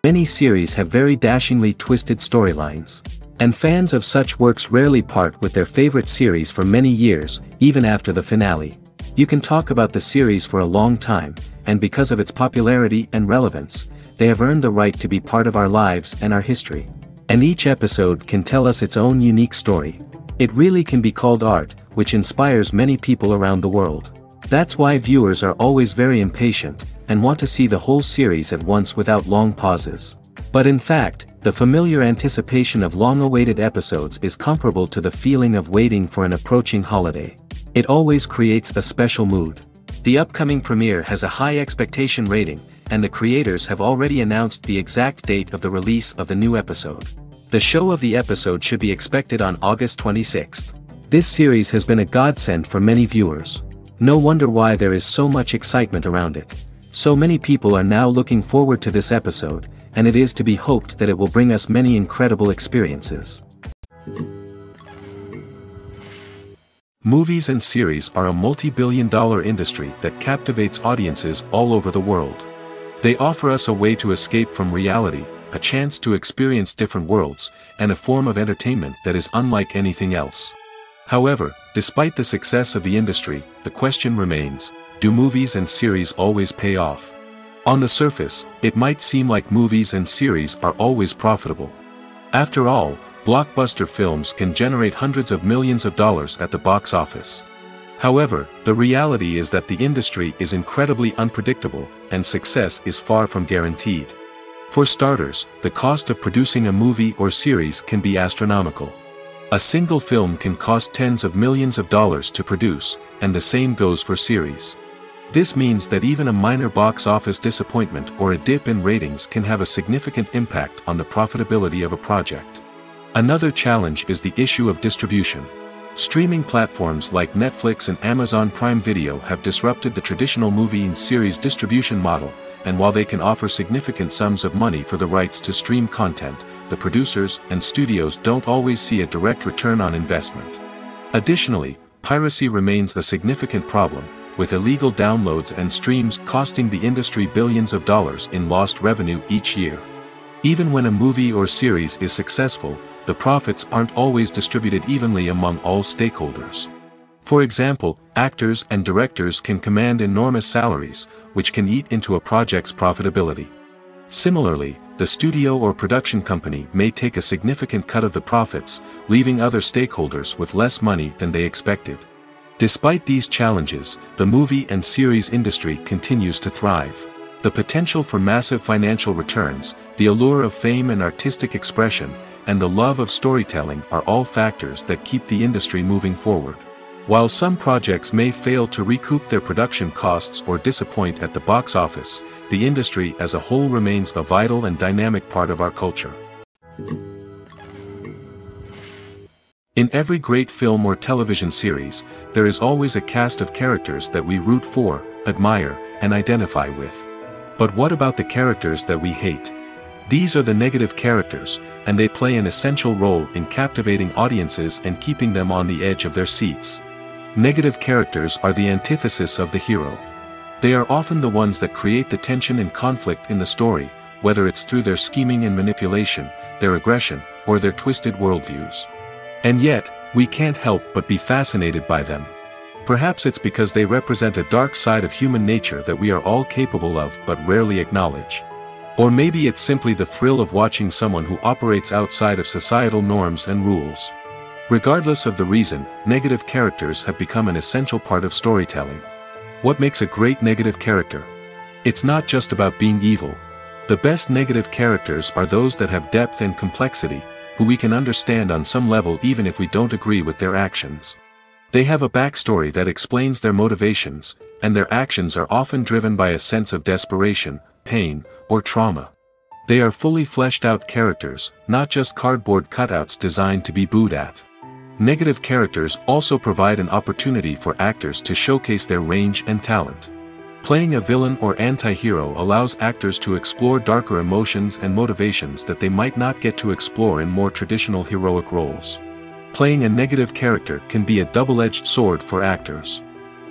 Many series have very dashingly twisted storylines. And fans of such works rarely part with their favorite series for many years, even after the finale. You can talk about the series for a long time, and because of its popularity and relevance, they have earned the right to be part of our lives and our history. And each episode can tell us its own unique story. It really can be called art, which inspires many people around the world. That's why viewers are always very impatient, and want to see the whole series at once without long pauses. But in fact, the familiar anticipation of long-awaited episodes is comparable to the feeling of waiting for an approaching holiday. It always creates a special mood. The upcoming premiere has a high expectation rating, and the creators have already announced the exact date of the release of the new episode. The show of the episode should be expected on August 26th. This series has been a godsend for many viewers. No wonder why there is so much excitement around it. So many people are now looking forward to this episode, and it is to be hoped that it will bring us many incredible experiences. Movies and series are a multi-billion-dollar industry that captivates audiences all over the world. They offer us a way to escape from reality, a chance to experience different worlds, and a form of entertainment that is unlike anything else. However, despite the success of the industry, the question remains, do movies and series always pay off? On the surface, it might seem like movies and series are always profitable. After all, blockbuster films can generate hundreds of millions of dollars at the box office. However, the reality is that the industry is incredibly unpredictable, and success is far from guaranteed. For starters, the cost of producing a movie or series can be astronomical. A single film can cost tens of millions of dollars to produce, and the same goes for series. This means that even a minor box office disappointment or a dip in ratings can have a significant impact on the profitability of a project. Another challenge is the issue of distribution. Streaming platforms like Netflix and Amazon Prime Video have disrupted the traditional movie and series distribution model, and while they can offer significant sums of money for the rights to stream content, the producers and studios don't always see a direct return on investment. Additionally, piracy remains a significant problem, with illegal downloads and streams costing the industry billions of dollars in lost revenue each year. Even when a movie or series is successful, the profits aren't always distributed evenly among all stakeholders. For example, actors and directors can command enormous salaries, which can eat into a project's profitability. Similarly, the studio or production company may take a significant cut of the profits, leaving other stakeholders with less money than they expected. Despite these challenges, the movie and series industry continues to thrive. The potential for massive financial returns, the allure of fame and artistic expression, and the love of storytelling are all factors that keep the industry moving forward. While some projects may fail to recoup their production costs or disappoint at the box office, the industry as a whole remains a vital and dynamic part of our culture. In every great film or television series, there is always a cast of characters that we root for, admire, and identify with. But what about the characters that we hate? These are the negative characters, and they play an essential role in captivating audiences and keeping them on the edge of their seats. Negative characters are the antithesis of the hero. They are often the ones that create the tension and conflict in the story, whether it's through their scheming and manipulation, their aggression, or their twisted worldviews. And yet, we can't help but be fascinated by them. Perhaps it's because they represent a dark side of human nature that we are all capable of but rarely acknowledge. Or maybe it's simply the thrill of watching someone who operates outside of societal norms and rules. Regardless of the reason, negative characters have become an essential part of storytelling. What makes a great negative character? It's not just about being evil. The best negative characters are those that have depth and complexity, who we can understand on some level even if we don't agree with their actions. They have a backstory that explains their motivations, and their actions are often driven by a sense of desperation, pain, or trauma. They are fully fleshed out characters, not just cardboard cutouts designed to be booed at. Negative characters also provide an opportunity for actors to showcase their range and talent. Playing a villain or anti-hero allows actors to explore darker emotions and motivations that they might not get to explore in more traditional heroic roles. Playing a negative character can be a double-edged sword for actors.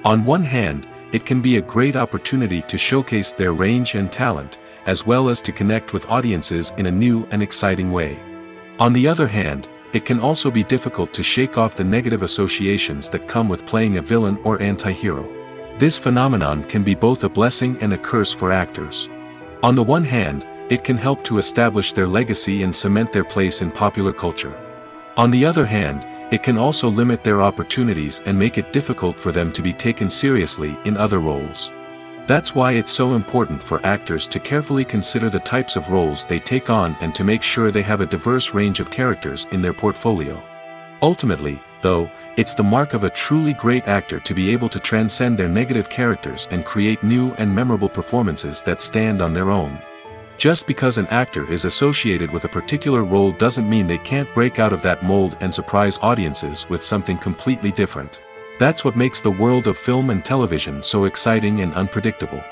On one hand, it can be a great opportunity to showcase their range and talent, as well as to connect with audiences in a new and exciting way. On the other hand, it can also be difficult to shake off the negative associations that come with playing a villain or anti-hero. This phenomenon can be both a blessing and a curse for actors. On the one hand, it can help to establish their legacy and cement their place in popular culture. On the other hand, it can also limit their opportunities and make it difficult for them to be taken seriously in other roles. That's why it's so important for actors to carefully consider the types of roles they take on and to make sure they have a diverse range of characters in their portfolio. Ultimately, though, it's the mark of a truly great actor to be able to transcend their negative characters and create new and memorable performances that stand on their own. Just because an actor is associated with a particular role doesn't mean they can't break out of that mold and surprise audiences with something completely different. That's what makes the world of film and television so exciting and unpredictable.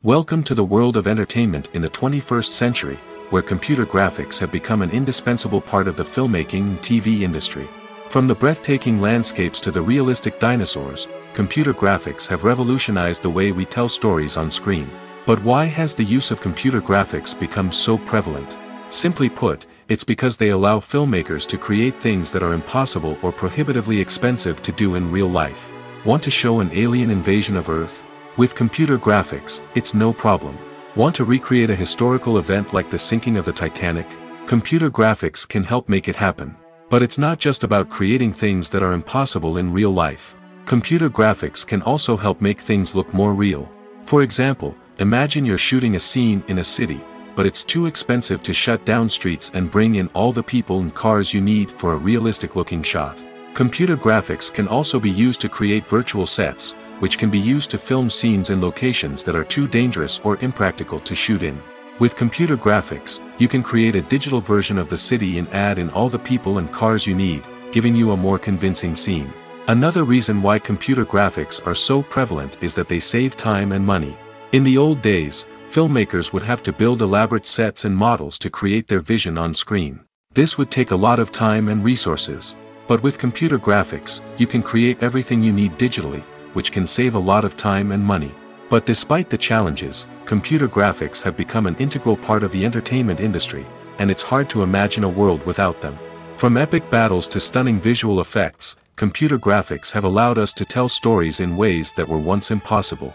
Welcome to the world of entertainment in the 21st century, where computer graphics have become an indispensable part of the filmmaking and TV industry. From the breathtaking landscapes to the realistic dinosaurs, computer graphics have revolutionized the way we tell stories on screen. But why has the use of computer graphics become so prevalent? Simply put, it's because they allow filmmakers to create things that are impossible or prohibitively expensive to do in real life. Want to show an alien invasion of Earth? With computer graphics, it's no problem. Want to recreate a historical event like the sinking of the Titanic? Computer graphics can help make it happen. But it's not just about creating things that are impossible in real life. Computer graphics can also help make things look more real. For example, imagine you're shooting a scene in a city, but it's too expensive to shut down streets and bring in all the people and cars you need for a realistic-looking shot. Computer graphics can also be used to create virtual sets, which can be used to film scenes in locations that are too dangerous or impractical to shoot in. With computer graphics, you can create a digital version of the city and add in all the people and cars you need, giving you a more convincing scene. Another reason why computer graphics are so prevalent is that they save time and money. In the old days, filmmakers would have to build elaborate sets and models to create their vision on screen. This would take a lot of time and resources. But with computer graphics, you can create everything you need digitally, which can save a lot of time and money. But despite the challenges, computer graphics have become an integral part of the entertainment industry, and it's hard to imagine a world without them. From epic battles to stunning visual effects, computer graphics have allowed us to tell stories in ways that were once impossible.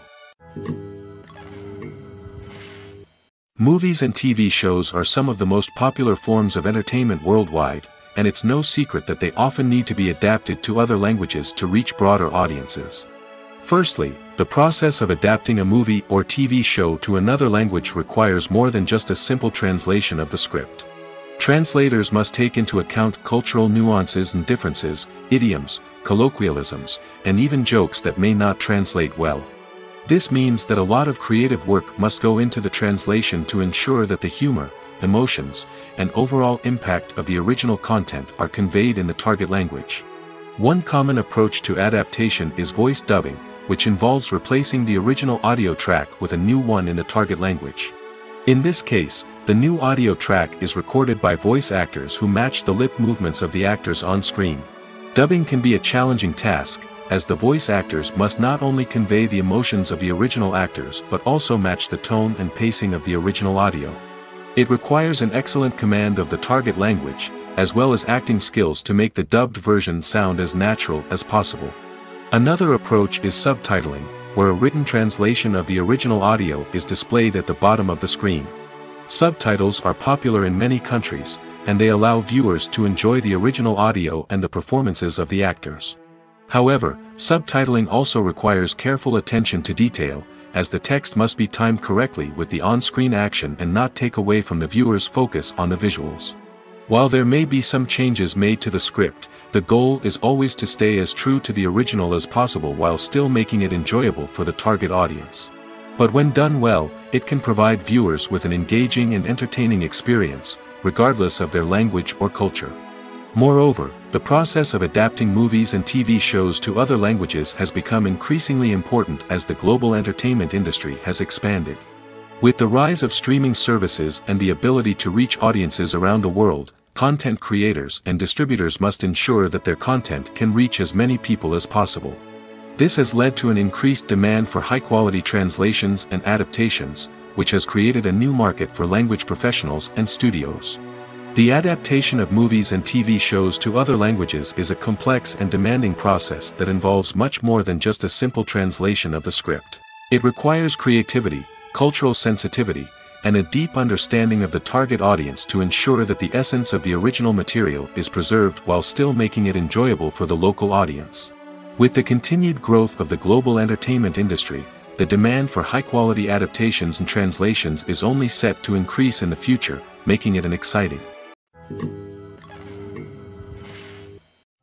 Movies and TV shows are some of the most popular forms of entertainment worldwide, and it's no secret that they often need to be adapted to other languages to reach broader audiences. Firstly, the process of adapting a movie or TV show to another language requires more than just a simple translation of the script. Translators must take into account cultural nuances and differences, idioms, colloquialisms, and even jokes that may not translate well. This means that a lot of creative work must go into the translation to ensure that the humor, emotions, and overall impact of the original content are conveyed in the target language. One common approach to adaptation is voice dubbing, which involves replacing the original audio track with a new one in the target language. In this case, the new audio track is recorded by voice actors who match the lip movements of the actors on screen. Dubbing can be a challenging task, as the voice actors must not only convey the emotions of the original actors but also match the tone and pacing of the original audio. It requires an excellent command of the target language, as well as acting skills to make the dubbed version sound as natural as possible. Another approach is subtitling, where a written translation of the original audio is displayed at the bottom of the screen. Subtitles are popular in many countries, and they allow viewers to enjoy the original audio and the performances of the actors. However, subtitling also requires careful attention to detail, as the text must be timed correctly with the on-screen action and not take away from the viewer's focus on the visuals. While there may be some changes made to the script, the goal is always to stay as true to the original as possible while still making it enjoyable for the target audience. But when done well, it can provide viewers with an engaging and entertaining experience, regardless of their language or culture. Moreover, the process of adapting movies and TV shows to other languages has become increasingly important as the global entertainment industry has expanded. With the rise of streaming services and the ability to reach audiences around the world, content creators and distributors must ensure that their content can reach as many people as possible. This has led to an increased demand for high-quality translations and adaptations, which has created a new market for language professionals and studios. The adaptation of movies and TV shows to other languages is a complex and demanding process that involves much more than just a simple translation of the script. It requires creativity, cultural sensitivity, and a deep understanding of the target audience to ensure that the essence of the original material is preserved while still making it enjoyable for the local audience. With the continued growth of the global entertainment industry, the demand for high-quality adaptations and translations is only set to increase in the future, making it exciting.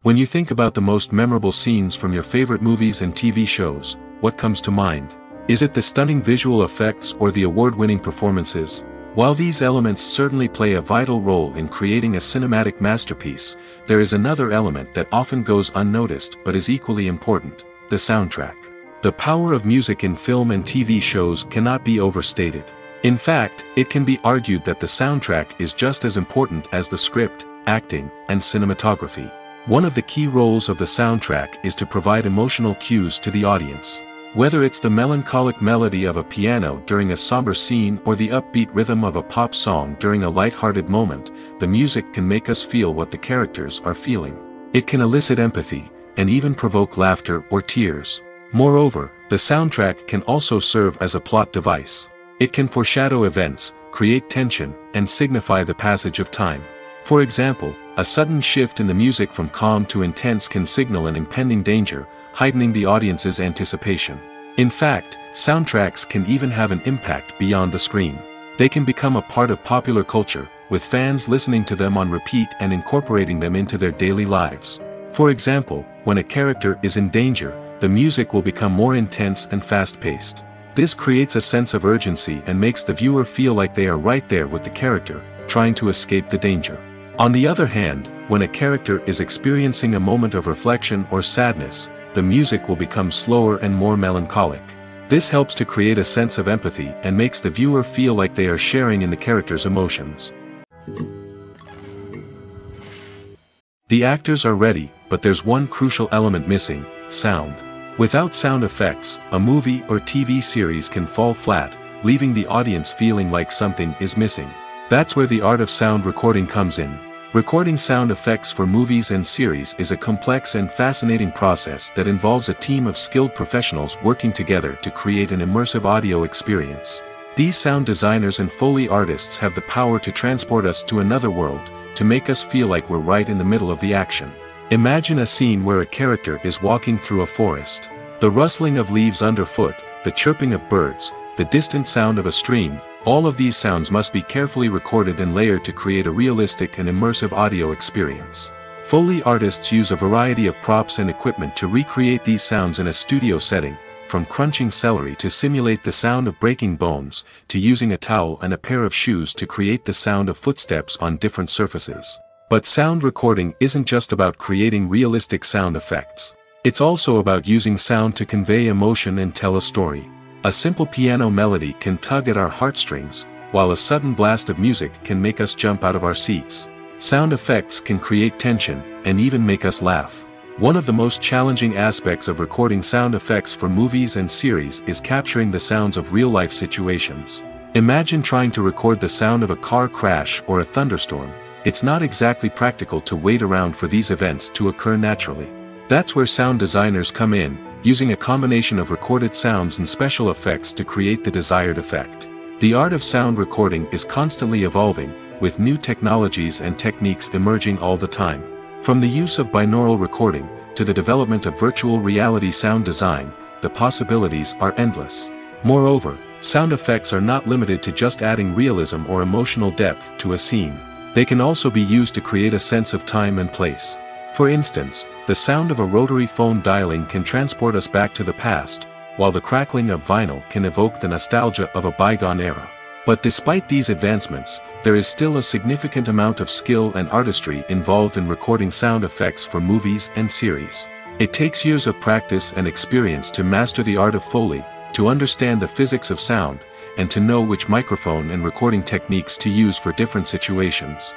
When you think about the most memorable scenes from your favorite movies and TV shows, what comes to mind? Is it the stunning visual effects or the award-winning performances? While these elements certainly play a vital role in creating a cinematic masterpiece, there is another element that often goes unnoticed but is equally important: the soundtrack. The power of music in film and TV shows cannot be overstated. In fact, it can be argued that the soundtrack is just as important as the script, acting, and cinematography. One of the key roles of the soundtrack is to provide emotional cues to the audience. Whether it's the melancholic melody of a piano during a somber scene or the upbeat rhythm of a pop song during a light-hearted moment, the music can make us feel what the characters are feeling. It can elicit empathy, and even provoke laughter or tears. Moreover, the soundtrack can also serve as a plot device. It can foreshadow events, create tension, and signify the passage of time. For example, a sudden shift in the music from calm to intense can signal an impending danger, heightening the audience's anticipation. In fact, soundtracks can even have an impact beyond the screen. They can become a part of popular culture, with fans listening to them on repeat and incorporating them into their daily lives. For example, when a character is in danger, the music will become more intense and fast-paced. This creates a sense of urgency and makes the viewer feel like they are right there with the character, trying to escape the danger. On the other hand, when a character is experiencing a moment of reflection or sadness, the music will become slower and more melancholic. This helps to create a sense of empathy and makes the viewer feel like they are sharing in the character's emotions. The actors are ready, but there's one crucial element missing: sound. Without sound effects, a movie or TV series can fall flat, leaving the audience feeling like something is missing. That's where the art of sound recording comes in. Recording sound effects for movies and series is a complex and fascinating process that involves a team of skilled professionals working together to create an immersive audio experience. These sound designers and Foley artists have the power to transport us to another world, to make us feel like we're right in the middle of the action. Imagine a scene where a character is walking through a forest. The rustling of leaves underfoot, the chirping of birds, the distant sound of a stream, all of these sounds must be carefully recorded and layered to create a realistic and immersive audio experience. Foley artists use a variety of props and equipment to recreate these sounds in a studio setting, from crunching celery to simulate the sound of breaking bones, to using a towel and a pair of shoes to create the sound of footsteps on different surfaces. But sound recording isn't just about creating realistic sound effects. It's also about using sound to convey emotion and tell a story. A simple piano melody can tug at our heartstrings, while a sudden blast of music can make us jump out of our seats. Sound effects can create tension, and even make us laugh. One of the most challenging aspects of recording sound effects for movies and series is capturing the sounds of real-life situations. Imagine trying to record the sound of a car crash or a thunderstorm. It's not exactly practical to wait around for these events to occur naturally. That's where sound designers come in, using a combination of recorded sounds and special effects to create the desired effect. The art of sound recording is constantly evolving, with new technologies and techniques emerging all the time. From the use of binaural recording, to the development of virtual reality sound design, the possibilities are endless. Moreover, sound effects are not limited to just adding realism or emotional depth to a scene. They can also be used to create a sense of time and place. For instance, the sound of a rotary phone dialing can transport us back to the past, while the crackling of vinyl can evoke the nostalgia of a bygone era. But despite these advancements, there is still a significant amount of skill and artistry involved in recording sound effects for movies and series. It takes years of practice and experience to master the art of Foley, to understand the physics of sound, and to know which microphone and recording techniques to use for different situations.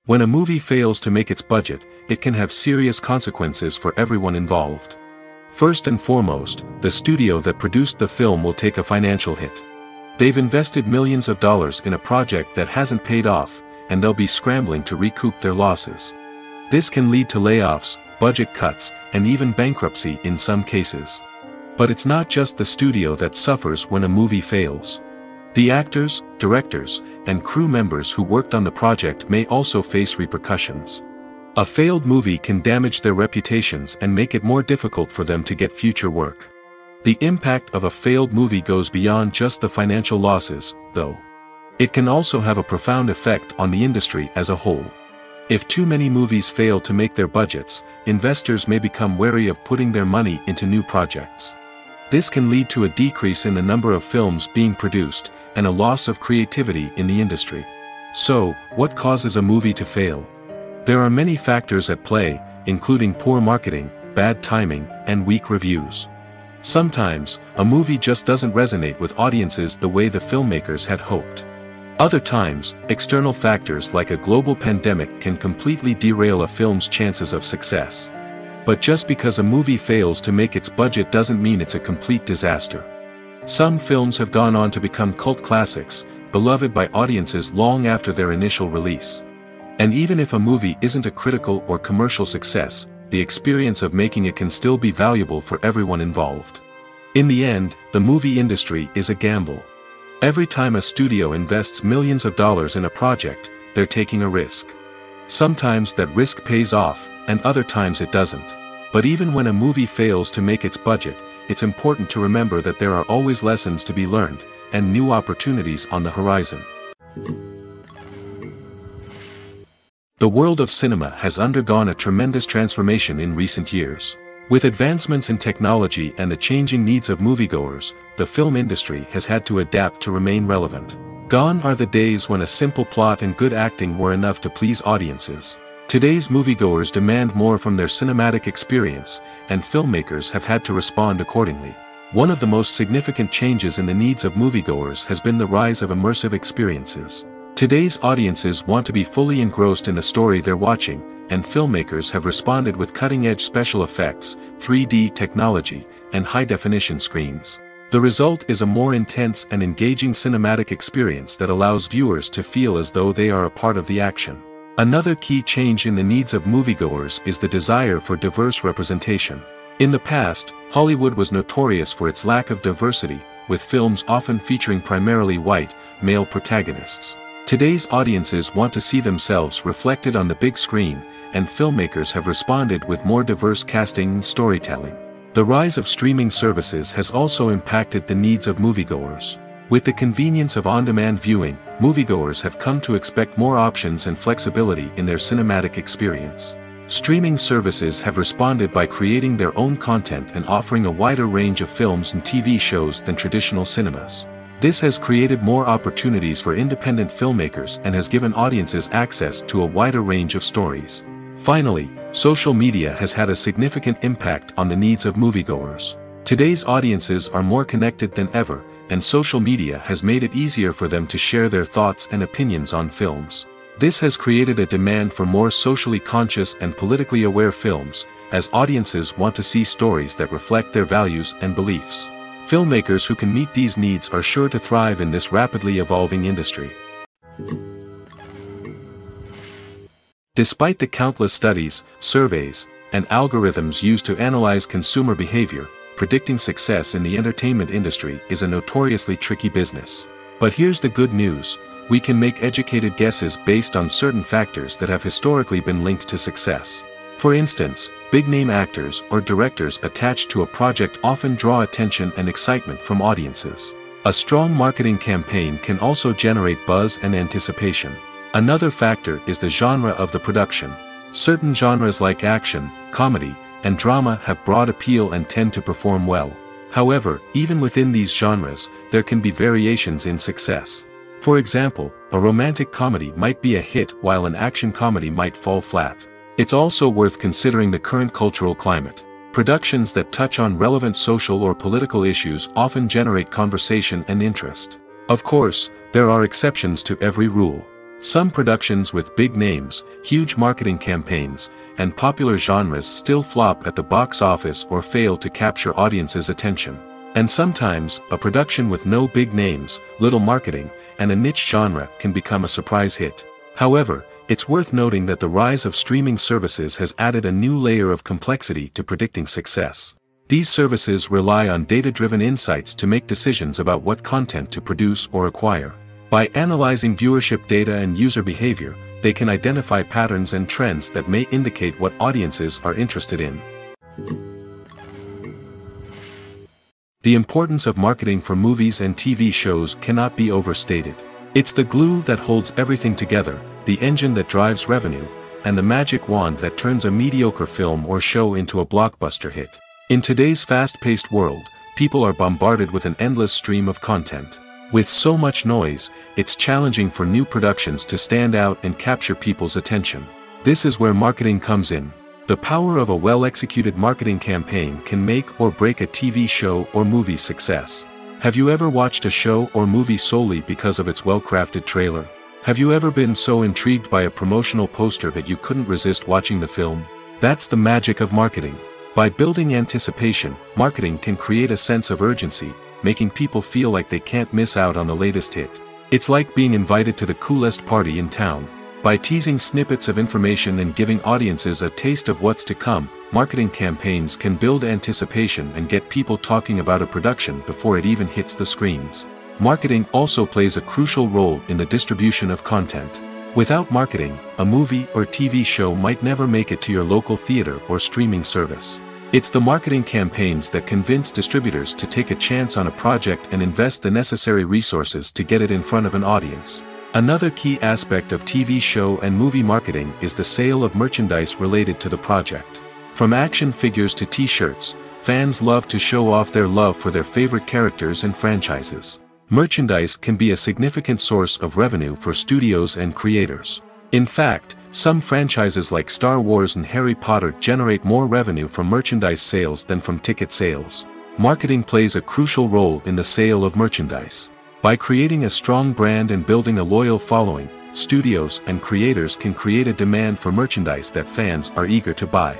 When a movie fails to make its budget, it can have serious consequences for everyone involved. First and foremost, the studio that produced the film will take a financial hit. They've invested millions of dollars in a project that hasn't paid off, and they'll be scrambling to recoup their losses. This can lead to layoffs, budget cuts, and even bankruptcy in some cases. But it's not just the studio that suffers when a movie fails. The actors, directors, and crew members who worked on the project may also face repercussions. A failed movie can damage their reputations and make it more difficult for them to get future work. The impact of a failed movie goes beyond just the financial losses, though. It can also have a profound effect on the industry as a whole. If too many movies fail to make their budgets, investors may become wary of putting their money into new projects. This can lead to a decrease in the number of films being produced, and a loss of creativity in the industry. So, what causes a movie to fail? There are many factors at play, including poor marketing, bad timing, and weak reviews. Sometimes, a movie just doesn't resonate with audiences the way the filmmakers had hoped. Other times, external factors like a global pandemic can completely derail a film's chances of success. But just because a movie fails to make its budget doesn't mean it's a complete disaster. Some films have gone on to become cult classics, beloved by audiences long after their initial release. And even if a movie isn't a critical or commercial success, the experience of making it can still be valuable for everyone involved. In the end, the movie industry is a gamble. Every time a studio invests millions of dollars in a project, they're taking a risk. Sometimes that risk pays off, and other times it doesn't. But even when a movie fails to make its budget, it's important to remember that there are always lessons to be learned, and new opportunities on the horizon. The world of cinema has undergone a tremendous transformation in recent years. With advancements in technology and the changing needs of moviegoers, the film industry has had to adapt to remain relevant. Gone are the days when a simple plot and good acting were enough to please audiences. Today's moviegoers demand more from their cinematic experience, and filmmakers have had to respond accordingly. One of the most significant changes in the needs of moviegoers has been the rise of immersive experiences. Today's audiences want to be fully engrossed in the story they're watching, and filmmakers have responded with cutting-edge special effects, 3D technology, and high-definition screens. The result is a more intense and engaging cinematic experience that allows viewers to feel as though they are a part of the action. Another key change in the needs of moviegoers is the desire for diverse representation. In the past, Hollywood was notorious for its lack of diversity, with films often featuring primarily white, male protagonists. Today's audiences want to see themselves reflected on the big screen, and filmmakers have responded with more diverse casting and storytelling. The rise of streaming services has also impacted the needs of moviegoers. With the convenience of on-demand viewing, moviegoers have come to expect more options and flexibility in their cinematic experience. Streaming services have responded by creating their own content and offering a wider range of films and TV shows than traditional cinemas. This has created more opportunities for independent filmmakers and has given audiences access to a wider range of stories. Finally, social media has had a significant impact on the needs of moviegoers. Today's audiences are more connected than ever, and social media has made it easier for them to share their thoughts and opinions on films. This has created a demand for more socially conscious and politically aware films, as audiences want to see stories that reflect their values and beliefs. Filmmakers who can meet these needs are sure to thrive in this rapidly evolving industry. Despite the countless studies, surveys, and algorithms used to analyze consumer behavior, predicting success in the entertainment industry is a notoriously tricky business. But here's the good news: we can make educated guesses based on certain factors that have historically been linked to success. For instance, big-name actors or directors attached to a project often draw attention and excitement from audiences. A strong marketing campaign can also generate buzz and anticipation. Another factor is the genre of the production. Certain genres like action, comedy, and drama have broad appeal and tend to perform well. However, even within these genres, there can be variations in success. For example, a romantic comedy might be a hit while an action comedy might fall flat. It's also worth considering the current cultural climate. Productions that touch on relevant social or political issues often generate conversation and interest. Of course, there are exceptions to every rule. Some productions with big names, huge marketing campaigns, and popular genres still flop at the box office or fail to capture audiences' attention. And sometimes, a production with no big names, little marketing, and a niche genre can become a surprise hit. However, it's worth noting that the rise of streaming services has added a new layer of complexity to predicting success. These services rely on data-driven insights to make decisions about what content to produce or acquire. By analyzing viewership data and user behavior, they can identify patterns and trends that may indicate what audiences are interested in. The importance of marketing for movies and TV shows cannot be overstated. It's the glue that holds everything together, the engine that drives revenue, and the magic wand that turns a mediocre film or show into a blockbuster hit. In today's fast-paced world, people are bombarded with an endless stream of content. With so much noise, it's challenging for new productions to stand out and capture people's attention. This is where marketing comes in. The power of a well-executed marketing campaign can make or break a TV show or movie's success. Have you ever watched a show or movie solely because of its well-crafted trailer? Have you ever been so intrigued by a promotional poster that you couldn't resist watching the film? That's the magic of marketing. By building anticipation, marketing can create a sense of urgency, making people feel like they can't miss out on the latest hit. It's like being invited to the coolest party in town. By teasing snippets of information and giving audiences a taste of what's to come, marketing campaigns can build anticipation and get people talking about a production before it even hits the screens. Marketing also plays a crucial role in the distribution of content. Without marketing, a movie or TV show might never make it to your local theater or streaming service. It's the marketing campaigns that convince distributors to take a chance on a project and invest the necessary resources to get it in front of an audience. Another key aspect of TV show and movie marketing is the sale of merchandise related to the project. From action figures to t-shirts, fans love to show off their love for their favorite characters and franchises. Merchandise can be a significant source of revenue for studios and creators. In fact, some franchises like Star Wars and Harry Potter generate more revenue from merchandise sales than from ticket sales. Marketing plays a crucial role in the sale of merchandise. By creating a strong brand and building a loyal following, studios and creators can create a demand for merchandise that fans are eager to buy.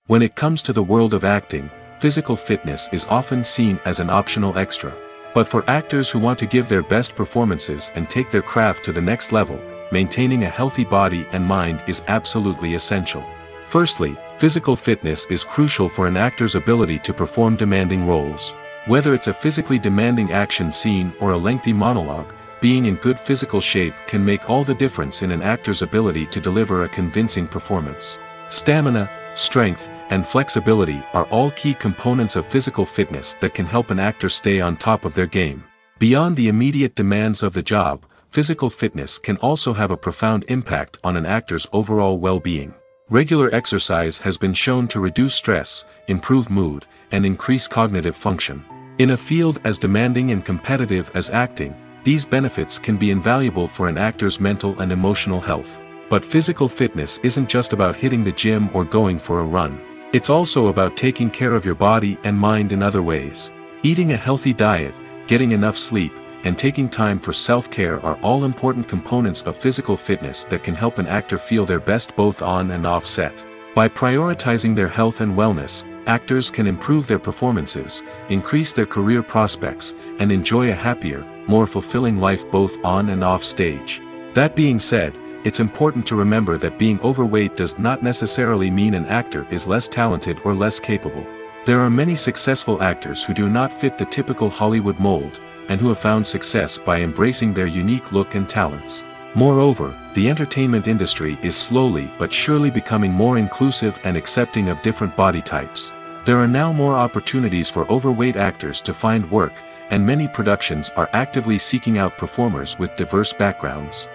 When it comes to the world of acting, physical fitness is often seen as an optional extra. But for actors who want to give their best performances and take their craft to the next level, maintaining a healthy body and mind is absolutely essential. Firstly, physical fitness is crucial for an actor's ability to perform demanding roles. Whether it's a physically demanding action scene or a lengthy monologue, being in good physical shape can make all the difference in an actor's ability to deliver a convincing performance. Stamina, strength, and flexibility are all key components of physical fitness that can help an actor stay on top of their game. Beyond the immediate demands of the job, physical fitness can also have a profound impact on an actor's overall well-being. Regular exercise has been shown to reduce stress, improve mood, and increase cognitive function. In a field as demanding and competitive as acting, these benefits can be invaluable for an actor's mental and emotional health. But physical fitness isn't just about hitting the gym or going for a run. It's also about taking care of your body and mind in other ways. Eating a healthy diet, getting enough sleep, and taking time for self-care are all important components of physical fitness that can help an actor feel their best both on and off set. By prioritizing their health and wellness, actors can improve their performances, increase their career prospects, and enjoy a happier, more fulfilling life both on and off stage. That being said, it's important to remember that being overweight does not necessarily mean an actor is less talented or less capable. There are many successful actors who do not fit the typical Hollywood mold, and who have found success by embracing their unique look and talents. Moreover, the entertainment industry is slowly but surely becoming more inclusive and accepting of different body types. There are now more opportunities for overweight actors to find work, and many productions are actively seeking out performers with diverse backgrounds.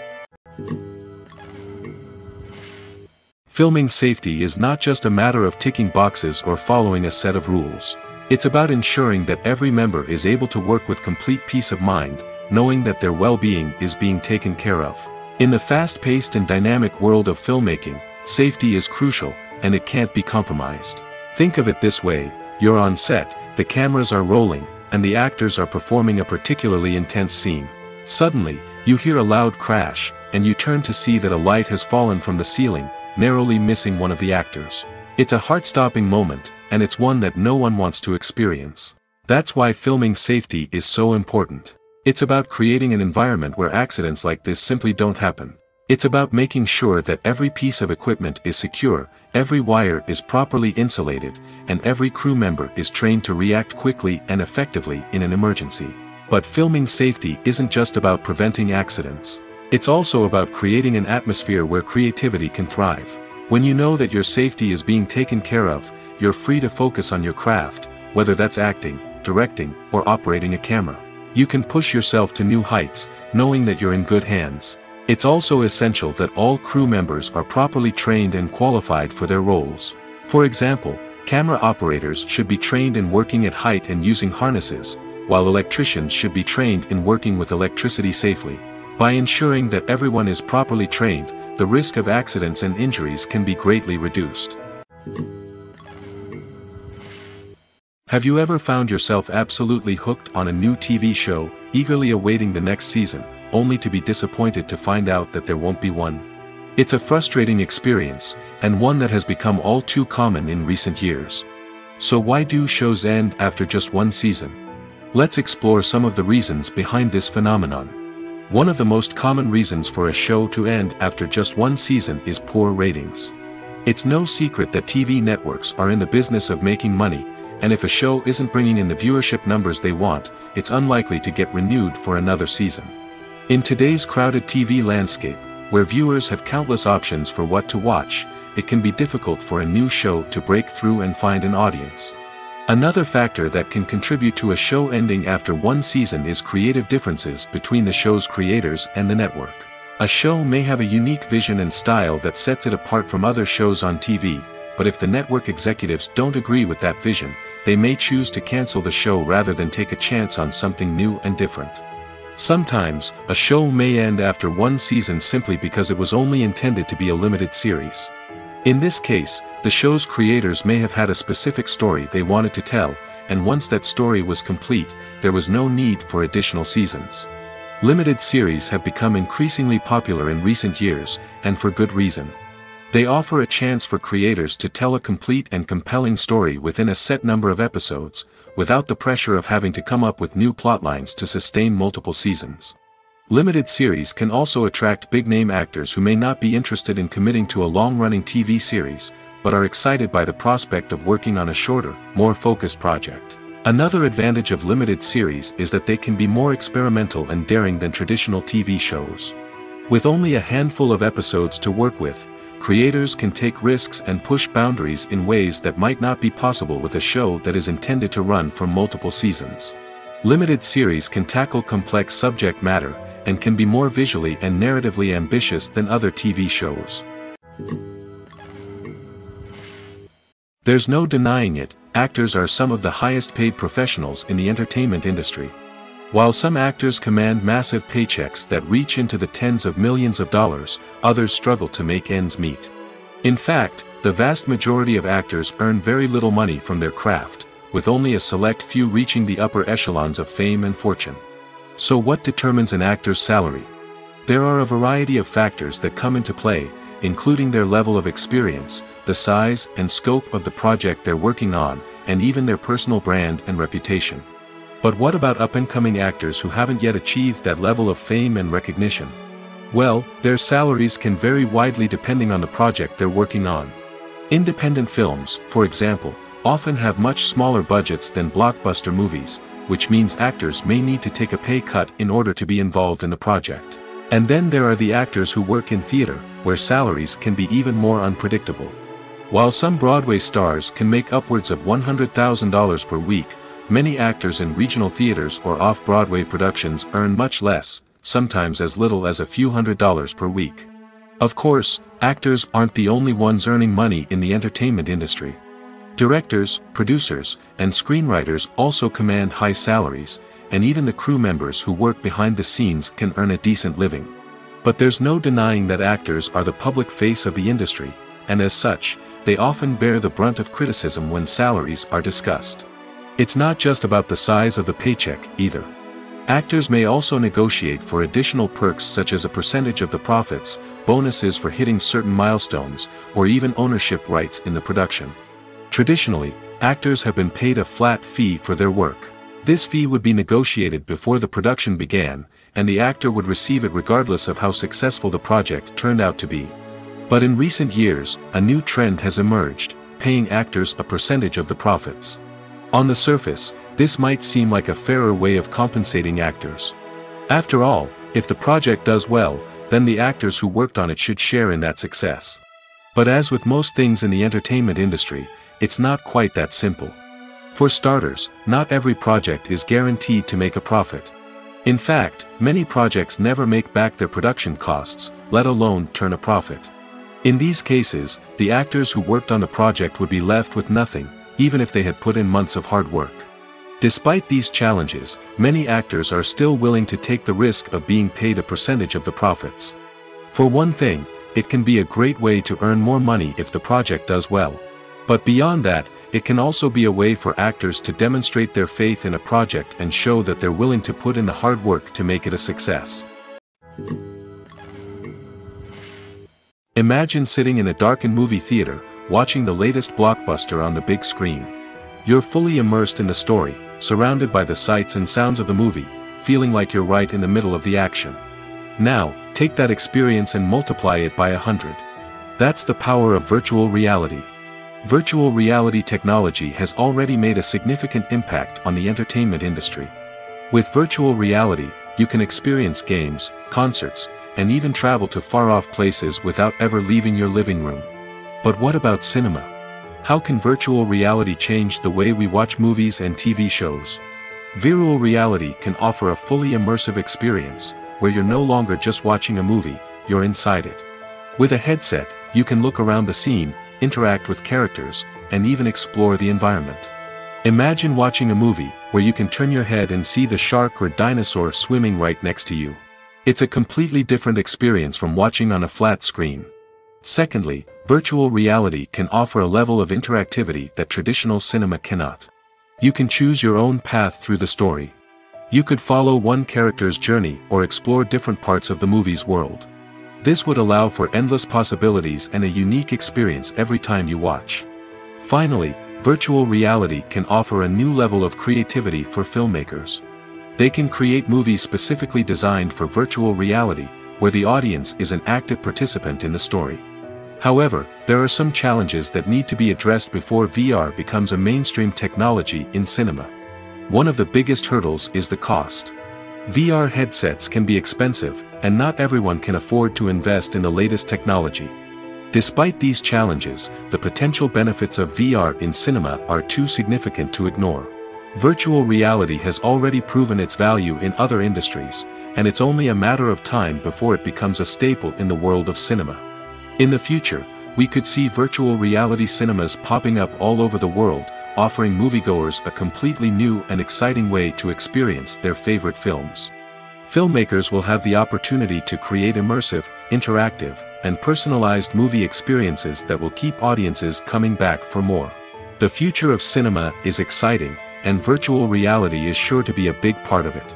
Filming safety is not just a matter of ticking boxes or following a set of rules. It's about ensuring that every member is able to work with complete peace of mind, knowing that their well-being is being taken care of. In the fast-paced and dynamic world of filmmaking, safety is crucial, and it can't be compromised. Think of it this way: you're on set, the cameras are rolling, and the actors are performing a particularly intense scene. Suddenly, you hear a loud crash, and you turn to see that a light has fallen from the ceiling, narrowly missing one of the actors. It's a heart-stopping moment, and it's one that no one wants to experience. That's why filming safety is so important. It's about creating an environment where accidents like this simply don't happen. It's about making sure that every piece of equipment is secure, every wire is properly insulated, and every crew member is trained to react quickly and effectively in an emergency. But filming safety isn't just about preventing accidents. It's also about creating an atmosphere where creativity can thrive. When you know that your safety is being taken care of, you're free to focus on your craft, whether that's acting, directing, or operating a camera. You can push yourself to new heights, knowing that you're in good hands. It's also essential that all crew members are properly trained and qualified for their roles. For example, camera operators should be trained in working at height and using harnesses, while electricians should be trained in working with electricity safely. By ensuring that everyone is properly trained, the risk of accidents and injuries can be greatly reduced. Have you ever found yourself absolutely hooked on a new TV show, eagerly awaiting the next season, only to be disappointed to find out that there won't be one? It's a frustrating experience, and one that has become all too common in recent years. So why do shows end after just one season? Let's explore some of the reasons behind this phenomenon. One of the most common reasons for a show to end after just one season is poor ratings. It's no secret that TV networks are in the business of making money, and if a show isn't bringing in the viewership numbers they want, it's unlikely to get renewed for another season. In today's crowded TV landscape, where viewers have countless options for what to watch, it can be difficult for a new show to break through and find an audience. Another factor that can contribute to a show ending after one season is creative differences between the show's creators and the network. A show may have a unique vision and style that sets it apart from other shows on TV, but if the network executives don't agree with that vision, they may choose to cancel the show rather than take a chance on something new and different. Sometimes, a show may end after one season simply because it was only intended to be a limited series. In this case, the show's creators may have had a specific story they wanted to tell, and once that story was complete, there was no need for additional seasons. Limited series have become increasingly popular in recent years, and for good reason. They offer a chance for creators to tell a complete and compelling story within a set number of episodes, without the pressure of having to come up with new plotlines to sustain multiple seasons. Limited series can also attract big-name actors who may not be interested in committing to a long-running TV series, but are excited by the prospect of working on a shorter, more focused project. Another advantage of limited series is that they can be more experimental and daring than traditional TV shows. With only a handful of episodes to work with, creators can take risks and push boundaries in ways that might not be possible with a show that is intended to run for multiple seasons. Limited series can tackle complex subject matter, and can be more visually and narratively ambitious than other TV shows. There's no denying it, actors are some of the highest paid professionals in the entertainment industry. While some actors command massive paychecks that reach into the tens of millions of dollars, others struggle to make ends meet. In fact, the vast majority of actors earn very little money from their craft, with only a select few reaching the upper echelons of fame and fortune. So what determines an actor's salary? There are a variety of factors that come into play, including their level of experience, the size and scope of the project they're working on, and even their personal brand and reputation. But what about up-and-coming actors who haven't yet achieved that level of fame and recognition? Well, their salaries can vary widely depending on the project they're working on. Independent films, for example, often have much smaller budgets than blockbuster movies, which means actors may need to take a pay cut in order to be involved in the project. And then there are the actors who work in theater, where salaries can be even more unpredictable. While some Broadway stars can make upwards of $100,000 per week, many actors in regional theaters or off-Broadway productions earn much less, sometimes as little as a few $100s per week. Of course, actors aren't the only ones earning money in the entertainment industry. Directors, producers, and screenwriters also command high salaries, and even the crew members who work behind the scenes can earn a decent living. But there's no denying that actors are the public face of the industry, and as such, they often bear the brunt of criticism when salaries are discussed. It's not just about the size of the paycheck, either. Actors may also negotiate for additional perks such as a percentage of the profits, bonuses for hitting certain milestones, or even ownership rights in the production. Traditionally, actors have been paid a flat fee for their work. This fee would be negotiated before the production began, and the actor would receive it regardless of how successful the project turned out to be. But in recent years, a new trend has emerged, paying actors a percentage of the profits. On the surface, this might seem like a fairer way of compensating actors. After all, if the project does well, then the actors who worked on it should share in that success. But as with most things in the entertainment industry, it's not quite that simple. For starters, not every project is guaranteed to make a profit. In fact, many projects never make back their production costs, let alone turn a profit. In these cases, the actors who worked on the project would be left with nothing, even if they had put in months of hard work. Despite these challenges, many actors are still willing to take the risk of being paid a percentage of the profits. For one thing, it can be a great way to earn more money if the project does well. But beyond that, it can also be a way for actors to demonstrate their faith in a project and show that they're willing to put in the hard work to make it a success. Imagine sitting in a darkened movie theater, watching the latest blockbuster on the big screen. You're fully immersed in the story, surrounded by the sights and sounds of the movie, feeling like you're right in the middle of the action. Now, take that experience and multiply it by 100. That's the power of virtual reality. Virtual reality technology has already made a significant impact on the entertainment industry. With virtual reality, you can experience games, concerts, and even travel to far-off places without ever leaving your living room. But what about cinema? How can virtual reality change the way we watch movies and TV shows? Virtual reality can offer a fully immersive experience, where you're no longer just watching a movie, you're inside it. With a headset, you can look around the scene, interact with characters, and even explore the environment. Imagine watching a movie, where you can turn your head and see the shark or dinosaur swimming right next to you. It's a completely different experience from watching on a flat screen. Secondly, virtual reality can offer a level of interactivity that traditional cinema cannot. You can choose your own path through the story. You could follow one character's journey or explore different parts of the movie's world. This would allow for endless possibilities and a unique experience every time you watch. Finally, virtual reality can offer a new level of creativity for filmmakers. They can create movies specifically designed for virtual reality, where the audience is an active participant in the story. However, there are some challenges that need to be addressed before VR becomes a mainstream technology in cinema. One of the biggest hurdles is the cost. VR headsets can be expensive, and not everyone can afford to invest in the latest technology. Despite these challenges, the potential benefits of VR in cinema are too significant to ignore. Virtual reality has already proven its value in other industries, and it's only a matter of time before it becomes a staple in the world of cinema. In the future, we could see virtual reality cinemas popping up all over the world, offering moviegoers a completely new and exciting way to experience their favorite films. Filmmakers will have the opportunity to create immersive, interactive, and personalized movie experiences that will keep audiences coming back for more. The future of cinema is exciting, and virtual reality is sure to be a big part of it.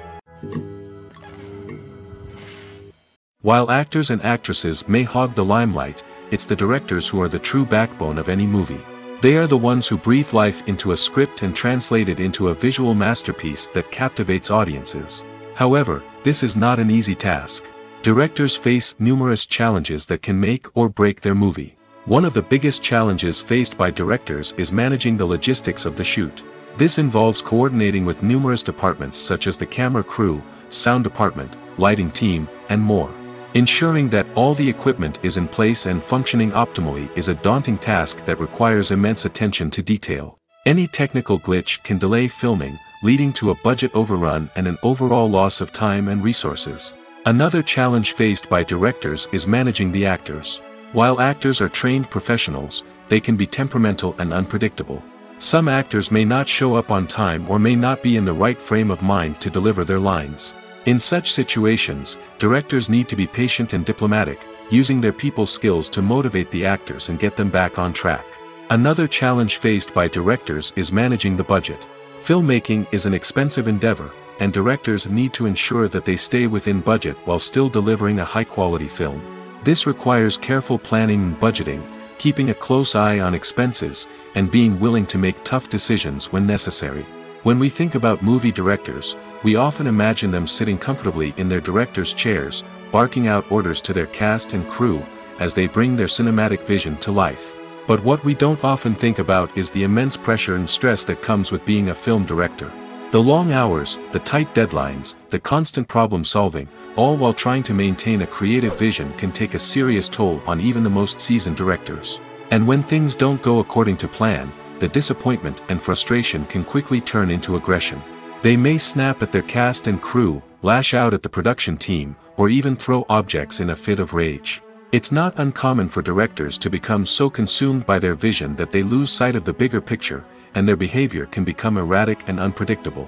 While actors and actresses may hog the limelight, it's the directors who are the true backbone of any movie. They are the ones who breathe life into a script and translate it into a visual masterpiece that captivates audiences. However, this is not an easy task. Directors face numerous challenges that can make or break their movie. One of the biggest challenges faced by directors is managing the logistics of the shoot. This involves coordinating with numerous departments such as the camera crew, sound department, lighting team, and more. Ensuring that all the equipment is in place and functioning optimally is a daunting task that requires immense attention to detail. Any technical glitch can delay filming, leading to a budget overrun and an overall loss of time and resources. Another challenge faced by directors is managing the actors. While actors are trained professionals, they can be temperamental and unpredictable. Some actors may not show up on time or may not be in the right frame of mind to deliver their lines. In such situations, directors need to be patient and diplomatic, using their people skills to motivate the actors and get them back on track. Another challenge faced by directors is managing the budget. Filmmaking is an expensive endeavor, and directors need to ensure that they stay within budget while still delivering a high-quality film. This requires careful planning and budgeting, keeping a close eye on expenses, and being willing to make tough decisions when necessary. When we think about movie directors, we often imagine them sitting comfortably in their director's chairs, barking out orders to their cast and crew, as they bring their cinematic vision to life. But what we don't often think about is the immense pressure and stress that comes with being a film director. The long hours, the tight deadlines, the constant problem-solving, all while trying to maintain a creative vision can take a serious toll on even the most seasoned directors. And when things don't go according to plan, the disappointment and frustration can quickly turn into aggression. They may snap at their cast and crew, lash out at the production team, or even throw objects in a fit of rage. It's not uncommon for directors to become so consumed by their vision that they lose sight of the bigger picture, and their behavior can become erratic and unpredictable.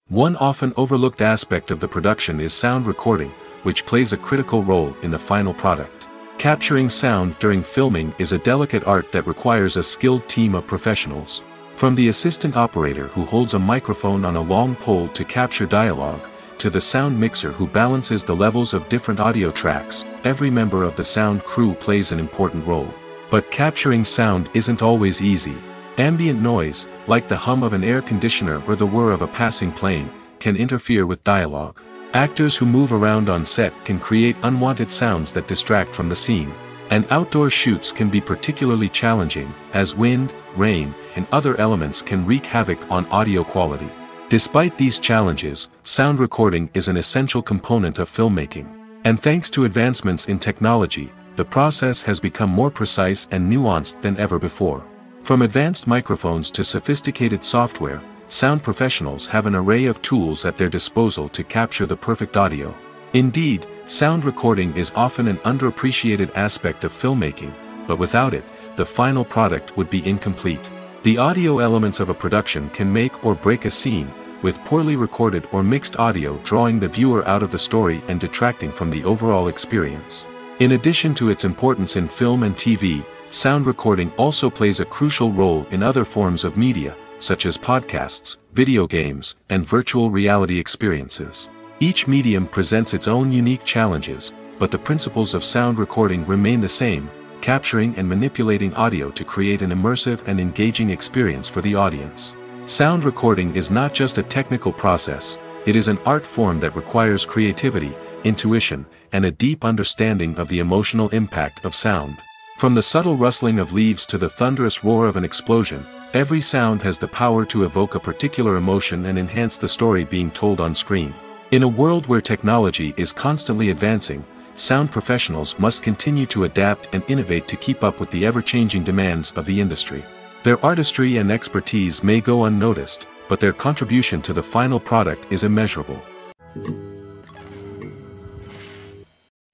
One often overlooked aspect of the production is sound recording, which plays a critical role in the final product. Capturing sound during filming is a delicate art that requires a skilled team of professionals. From the assistant operator who holds a microphone on a long pole to capture dialogue, to the sound mixer who balances the levels of different audio tracks, every member of the sound crew plays an important role. But capturing sound isn't always easy. Ambient noise, like the hum of an air conditioner or the whir of a passing plane, can interfere with dialogue. Actors who move around on set can create unwanted sounds that distract from the scene. And outdoor shoots can be particularly challenging, as wind, rain, and other elements can wreak havoc on audio quality. Despite these challenges, sound recording is an essential component of filmmaking. And thanks to advancements in technology, the process has become more precise and nuanced than ever before. From advanced microphones to sophisticated software, sound professionals have an array of tools at their disposal to capture the perfect audio. Indeed, sound recording is often an underappreciated aspect of filmmaking, but without it, the final product would be incomplete. The audio elements of a production can make or break a scene, with poorly recorded or mixed audio drawing the viewer out of the story and detracting from the overall experience. In addition to its importance in film and TV, sound recording also plays a crucial role in other forms of media, such as podcasts, video games, and virtual reality experiences. Each medium presents its own unique challenges, but the principles of sound recording remain the same, capturing and manipulating audio to create an immersive and engaging experience for the audience. Sound recording is not just a technical process, it is an art form that requires creativity, intuition, and a deep understanding of the emotional impact of sound. From the subtle rustling of leaves to the thunderous roar of an explosion, every sound has the power to evoke a particular emotion and enhance the story being told on screen. In a world where technology is constantly advancing, sound professionals must continue to adapt and innovate to keep up with the ever-changing demands of the industry. Their artistry and expertise may go unnoticed, but their contribution to the final product is immeasurable.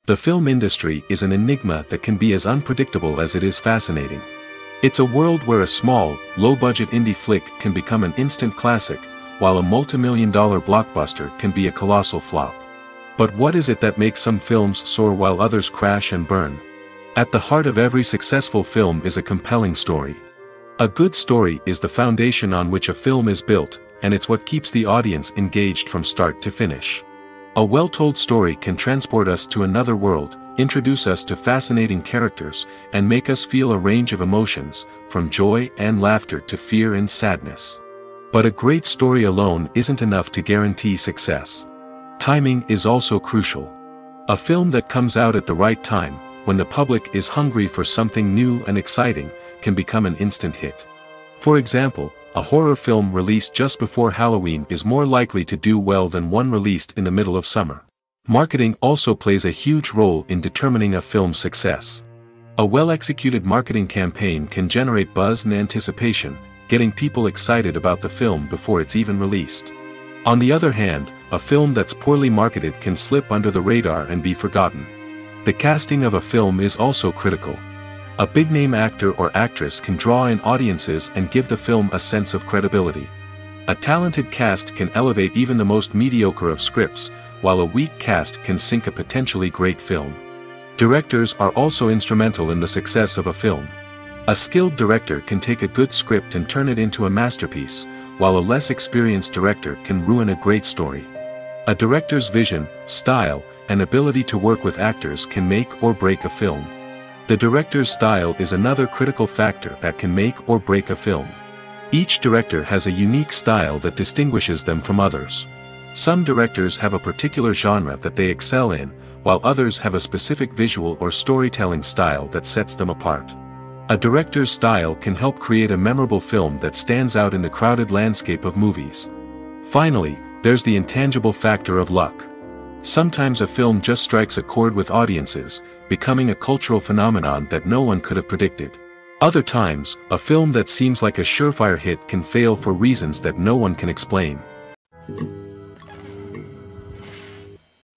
The film industry is an enigma that can be as unpredictable as it is fascinating. It's a world where a small, low-budget indie flick can become an instant classic, while a multi-million-dollar blockbuster can be a colossal flop. But what is it that makes some films soar while others crash and burn? At the heart of every successful film is a compelling story. A good story is the foundation on which a film is built, and it's what keeps the audience engaged from start to finish. A well-told story can transport us to another world, introduce us to fascinating characters, and make us feel a range of emotions, from joy and laughter to fear and sadness. But a great story alone isn't enough to guarantee success. Timing is also crucial. A film that comes out at the right time, when the public is hungry for something new and exciting, can become an instant hit. For example, a horror film released just before Halloween is more likely to do well than one released in the middle of summer. Marketing also plays a huge role in determining a film's success. A well-executed marketing campaign can generate buzz and anticipation, getting people excited about the film before it's even released. On the other hand, a film that's poorly marketed can slip under the radar and be forgotten. The casting of a film is also critical. A big-name actor or actress can draw in audiences and give the film a sense of credibility. A talented cast can elevate even the most mediocre of scripts, while a weak cast can sink a potentially great film. Directors are also instrumental in the success of a film. A skilled director can take a good script and turn it into a masterpiece, while a less experienced director can ruin a great story. A director's vision, style, and ability to work with actors can make or break a film. The director's style is another critical factor that can make or break a film. Each director has a unique style that distinguishes them from others. Some directors have a particular genre that they excel in, while others have a specific visual or storytelling style that sets them apart. A director's style can help create a memorable film that stands out in the crowded landscape of movies. Finally, there's the intangible factor of luck. Sometimes a film just strikes a chord with audiences, becoming a cultural phenomenon that no one could have predicted. Other times, a film that seems like a surefire hit can fail for reasons that no one can explain.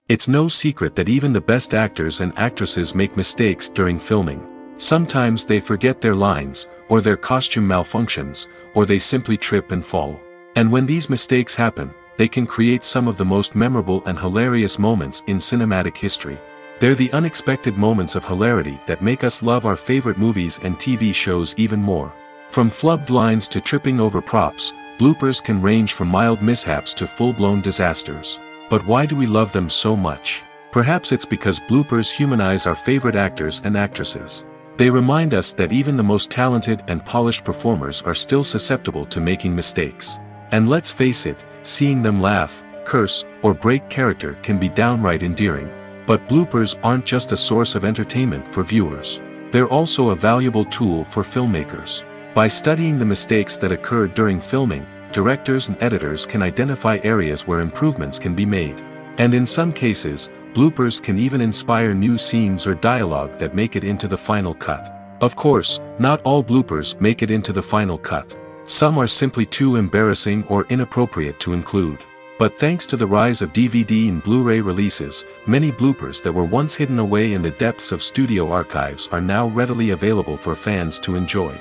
It's no secret that even the best actors and actresses make mistakes during filming. Sometimes they forget their lines, or their costume malfunctions, or they simply trip and fall. And when these mistakes happen, they can create some of the most memorable and hilarious moments in cinematic history. They're the unexpected moments of hilarity that make us love our favorite movies and TV shows even more. From flubbed lines to tripping over props, bloopers can range from mild mishaps to full-blown disasters. But why do we love them so much? Perhaps it's because bloopers humanize our favorite actors and actresses. They remind us that even the most talented and polished performers are still susceptible to making mistakes. And let's face it, seeing them laugh, curse, or break character can be downright endearing. But bloopers aren't just a source of entertainment for viewers. They're also a valuable tool for filmmakers. By studying the mistakes that occurred during filming, directors and editors can identify areas where improvements can be made. And in some cases, bloopers can even inspire new scenes or dialogue that make it into the final cut. Of course, not all bloopers make it into the final cut. Some are simply too embarrassing or inappropriate to include. But thanks to the rise of DVD and Blu-ray releases, many bloopers that were once hidden away in the depths of studio archives are now readily available for fans to enjoy.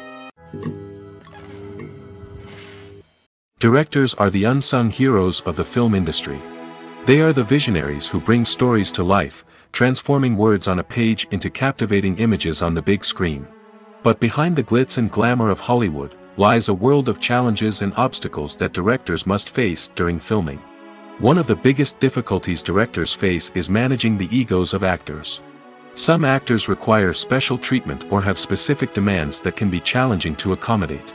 Directors are the unsung heroes of the film industry. They are the visionaries who bring stories to life, transforming words on a page into captivating images on the big screen. But behind the glitz and glamour of Hollywood, lies a world of challenges and obstacles that directors must face during filming. One of the biggest difficulties directors face is managing the egos of actors. Some actors require special treatment or have specific demands that can be challenging to accommodate.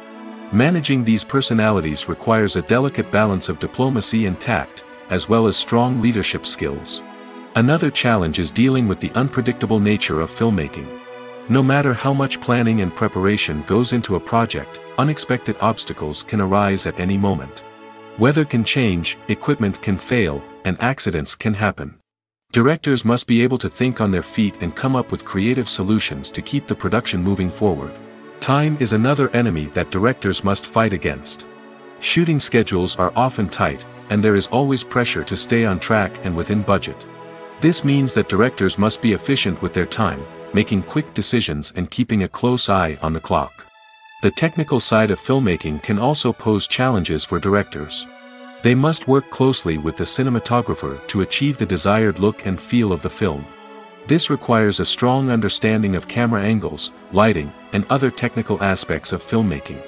Managing these personalities requires a delicate balance of diplomacy and tact, as well as strong leadership skills. Another challenge is dealing with the unpredictable nature of filmmaking. No matter how much planning and preparation goes into a project, unexpected obstacles can arise at any moment. Weather can change, equipment can fail, and accidents can happen. Directors must be able to think on their feet and come up with creative solutions to keep the production moving forward. Time is another enemy that directors must fight against. Shooting schedules are often tight, and there is always pressure to stay on track and within budget. This means that directors must be efficient with their time, making quick decisions and keeping a close eye on the clock. The technical side of filmmaking can also pose challenges for directors. They must work closely with the cinematographer to achieve the desired look and feel of the film. This requires a strong understanding of camera angles, lighting, and other technical aspects of filmmaking.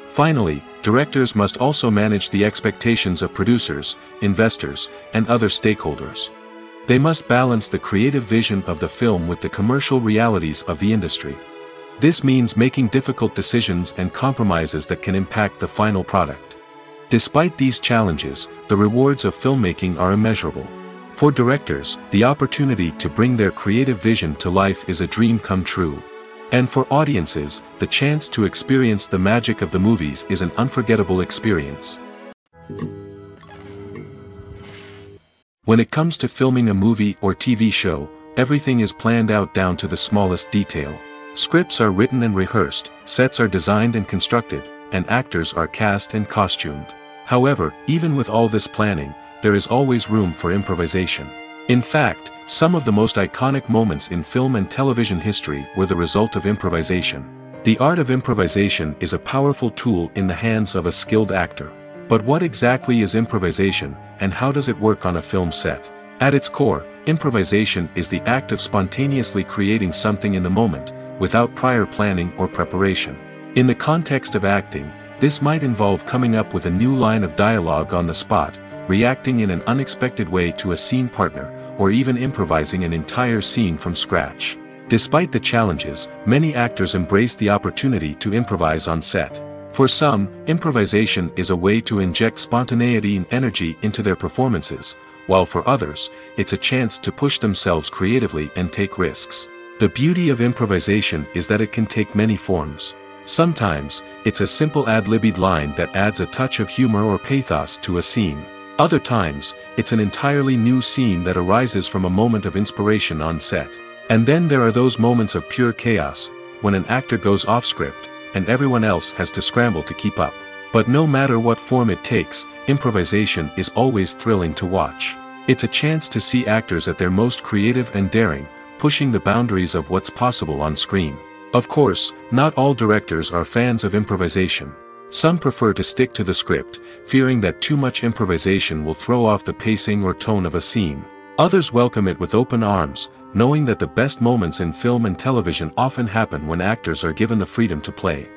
Finally, directors must also manage the expectations of producers, investors, and other stakeholders. They must balance the creative vision of the film with the commercial realities of the industry. This means making difficult decisions and compromises that can impact the final product. Despite these challenges, the rewards of filmmaking are immeasurable. For directors, the opportunity to bring their creative vision to life is a dream come true. And for audiences, the chance to experience the magic of the movies is an unforgettable experience. When it comes to filming a movie or TV show, everything is planned out down to the smallest detail. Scripts are written and rehearsed, sets are designed and constructed, and actors are cast and costumed. However, even with all this planning, there is always room for improvisation. In fact, some of the most iconic moments in film and television history were the result of improvisation. The art of improvisation is a powerful tool in the hands of a skilled actor. But what exactly is improvisation, and how does it work on a film set? At its core, improvisation is the act of spontaneously creating something in the moment, without prior planning or preparation. In the context of acting, This might involve coming up with a new line of dialogue on the spot, reacting in an unexpected way to a scene partner, or even improvising an entire scene from scratch. Despite the challenges, many actors embrace the opportunity to improvise on set. For some, improvisation is a way to inject spontaneity and energy into their performances, while for others, it's a chance to push themselves creatively and take risks. The beauty of improvisation is that it can take many forms. Sometimes, it's a simple ad-libbed line that adds a touch of humor or pathos to a scene. Other times, it's an entirely new scene that arises from a moment of inspiration on set. And then there are those moments of pure chaos, when an actor goes off script, and everyone else has to scramble to keep up. But no matter what form it takes, improvisation is always thrilling to watch. It's a chance to see actors at their most creative and daring, pushing the boundaries of what's possible on screen. Of course, not all directors are fans of improvisation. Some prefer to stick to the script, fearing that too much improvisation will throw off the pacing or tone of a scene. Others welcome it with open arms, knowing that the best moments in film and television often happen when actors are given the freedom to play.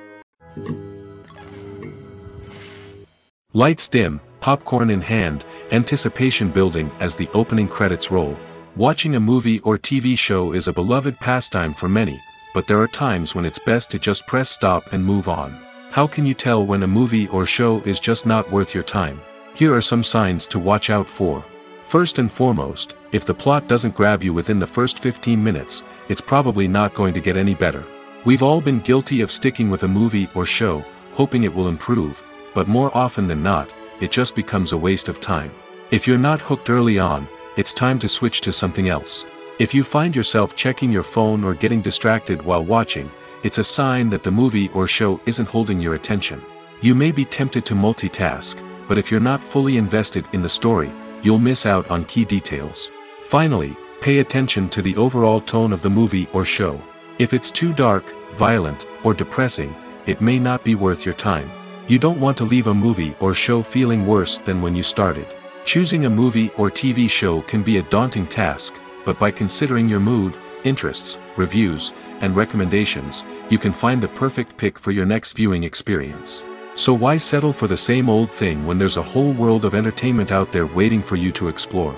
Lights dim, popcorn in hand, anticipation building as the opening credits roll. Watching a movie or TV show is a beloved pastime for many, but there are times when it's best to just press stop and move on. How can you tell when a movie or show is just not worth your time? Here are some signs to watch out for. First and foremost, if the plot doesn't grab you within the first 15 minutes, it's probably not going to get any better. We've all been guilty of sticking with a movie or show, hoping it will improve, but more often than not, it just becomes a waste of time. If you're not hooked early on, it's time to switch to something else. If you find yourself checking your phone or getting distracted while watching, it's a sign that the movie or show isn't holding your attention. You may be tempted to multitask, but if you're not fully invested in the story, you'll miss out on key details. Finally, pay attention to the overall tone of the movie or show. If it's too dark, violent, or depressing, it may not be worth your time. You don't want to leave a movie or show feeling worse than when you started. Choosing a movie or TV show can be a daunting task, but by considering your mood, interests, reviews, and recommendations, you can find the perfect pick for your next viewing experience. So why settle for the same old thing when there's a whole world of entertainment out there waiting for you to explore?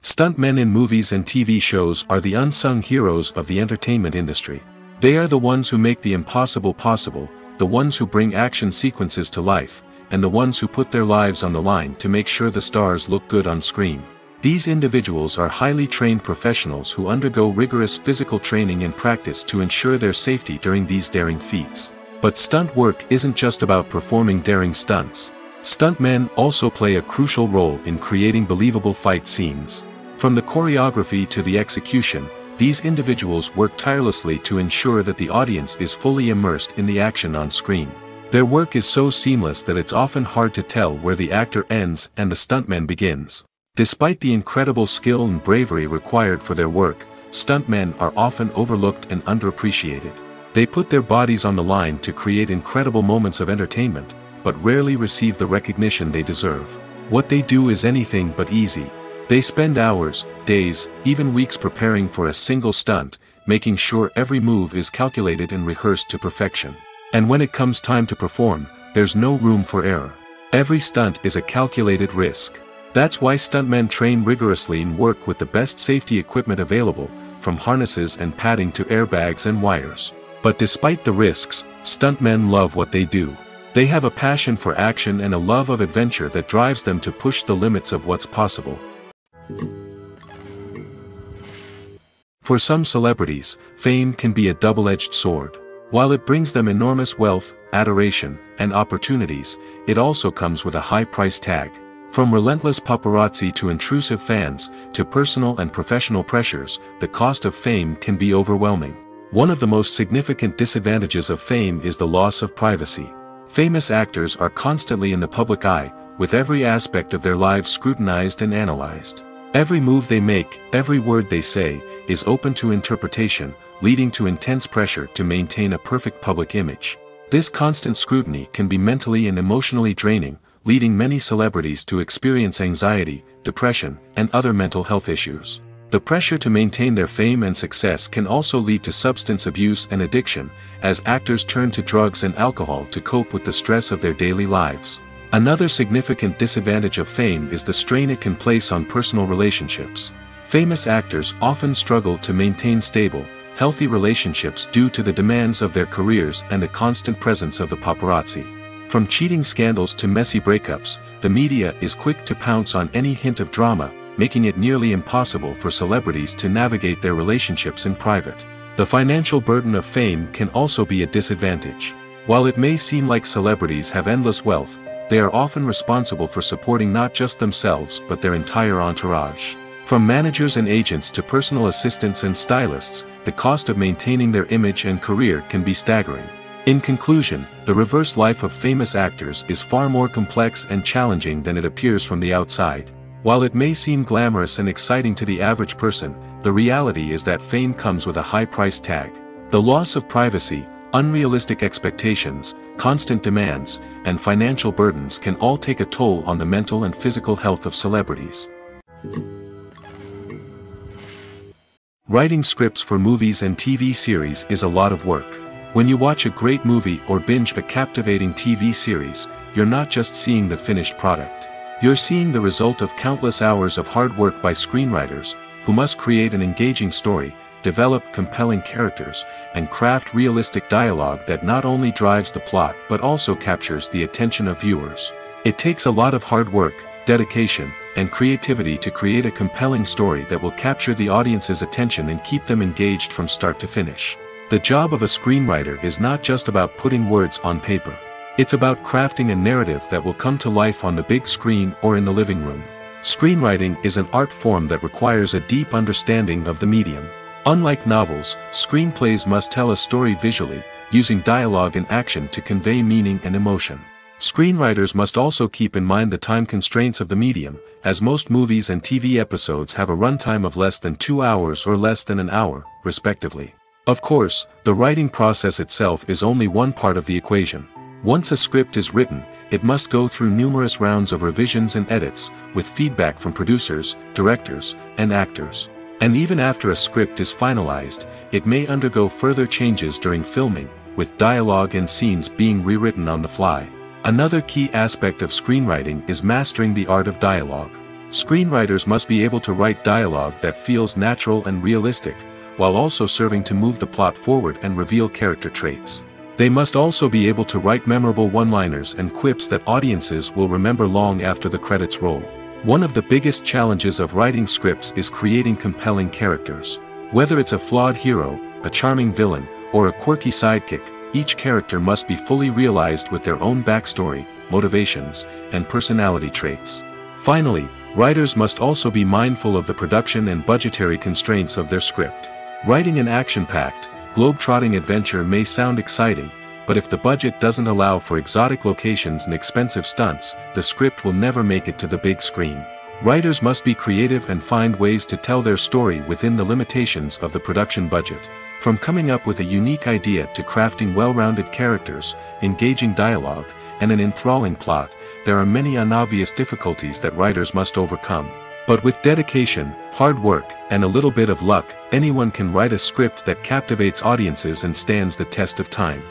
Stuntmen in movies and TV shows are the unsung heroes of the entertainment industry. They are the ones who make the impossible possible, the ones who bring action sequences to life, and the ones who put their lives on the line to make sure the stars look good on screen. These individuals are highly trained professionals who undergo rigorous physical training and practice to ensure their safety during these daring feats. But stunt work isn't just about performing daring stunts. Stuntmen also play a crucial role in creating believable fight scenes. From the choreography to the execution, these individuals work tirelessly to ensure that the audience is fully immersed in the action on screen. Their work is so seamless that it's often hard to tell where the actor ends and the stuntman begins. Despite the incredible skill and bravery required for their work, stuntmen are often overlooked and underappreciated. They put their bodies on the line to create incredible moments of entertainment, but rarely receive the recognition they deserve. What they do is anything but easy. They spend hours, days, even weeks preparing for a single stunt, making sure every move is calculated and rehearsed to perfection. And when it comes time to perform, there's no room for error. Every stunt is a calculated risk. That's why stuntmen train rigorously and work with the best safety equipment available, from harnesses and padding to airbags and wires. But despite the risks, stuntmen love what they do. They have a passion for action and a love of adventure that drives them to push the limits of what's possible. For some celebrities, fame can be a double-edged sword. While it brings them enormous wealth, adoration, and opportunities, it also comes with a high price tag. From relentless paparazzi to intrusive fans, to personal and professional pressures, the cost of fame can be overwhelming. One of the most significant disadvantages of fame is the loss of privacy. Famous actors are constantly in the public eye, with every aspect of their lives scrutinized and analyzed. Every move they make, every word they say, is open to interpretation, leading to intense pressure to maintain a perfect public image. This constant scrutiny can be mentally and emotionally draining, leading many celebrities to experience anxiety, depression, and other mental health issues. The pressure to maintain their fame and success can also lead to substance abuse and addiction, as actors turn to drugs and alcohol to cope with the stress of their daily lives. Another significant disadvantage of fame is the strain it can place on personal relationships. Famous actors often struggle to maintain stable, healthy relationships due to the demands of their careers and the constant presence of the paparazzi. From cheating scandals to messy breakups, the media is quick to pounce on any hint of drama, making it nearly impossible for celebrities to navigate their relationships in private. The financial burden of fame can also be a disadvantage. While it may seem like celebrities have endless wealth, they are often responsible for supporting not just themselves but their entire entourage. From managers and agents to personal assistants and stylists, the cost of maintaining their image and career can be staggering. In conclusion, the reverse life of famous actors is far more complex and challenging than it appears from the outside. While it may seem glamorous and exciting to the average person, the reality is that fame comes with a high price tag. The loss of privacy, unrealistic expectations, constant demands, and financial burdens can all take a toll on the mental and physical health of celebrities. Writing scripts for movies and TV series is a lot of work. When you watch a great movie or binge a captivating TV series, you're not just seeing the finished product. You're seeing the result of countless hours of hard work by screenwriters, who must create an engaging story, develop compelling characters, and craft realistic dialogue that not only drives the plot but also captures the attention of viewers. It takes a lot of hard work, dedication, and creativity to create a compelling story that will capture the audience's attention and keep them engaged from start to finish. The job of a screenwriter is not just about putting words on paper. It's about crafting a narrative that will come to life on the big screen or in the living room. Screenwriting is an art form that requires a deep understanding of the medium. Unlike novels, screenplays must tell a story visually, using dialogue and action to convey meaning and emotion. Screenwriters must also keep in mind the time constraints of the medium, as most movies and TV episodes have a runtime of less than 2 hours or less than an hour, respectively. Of course, the writing process itself is only one part of the equation. Once a script is written, it must go through numerous rounds of revisions and edits, with feedback from producers, directors, and actors. And even after a script is finalized, it may undergo further changes during filming, with dialogue and scenes being rewritten on the fly. Another key aspect of screenwriting is mastering the art of dialogue. Screenwriters must be able to write dialogue that feels natural and realistic, while also serving to move the plot forward and reveal character traits. They must also be able to write memorable one-liners and quips that audiences will remember long after the credits roll. One of the biggest challenges of writing scripts is creating compelling characters. Whether it's a flawed hero, a charming villain, or a quirky sidekick, each character must be fully realized with their own backstory, motivations, and personality traits. Finally, writers must also be mindful of the production and budgetary constraints of their script. Writing an action-packed, globe-trotting adventure may sound exciting, but if the budget doesn't allow for exotic locations and expensive stunts, the script will never make it to the big screen. Writers must be creative and find ways to tell their story within the limitations of the production budget. From coming up with a unique idea to crafting well-rounded characters, engaging dialogue, and an enthralling plot, there are many unobvious difficulties that writers must overcome. But with dedication, hard work, and a little bit of luck, anyone can write a script that captivates audiences and stands the test of time.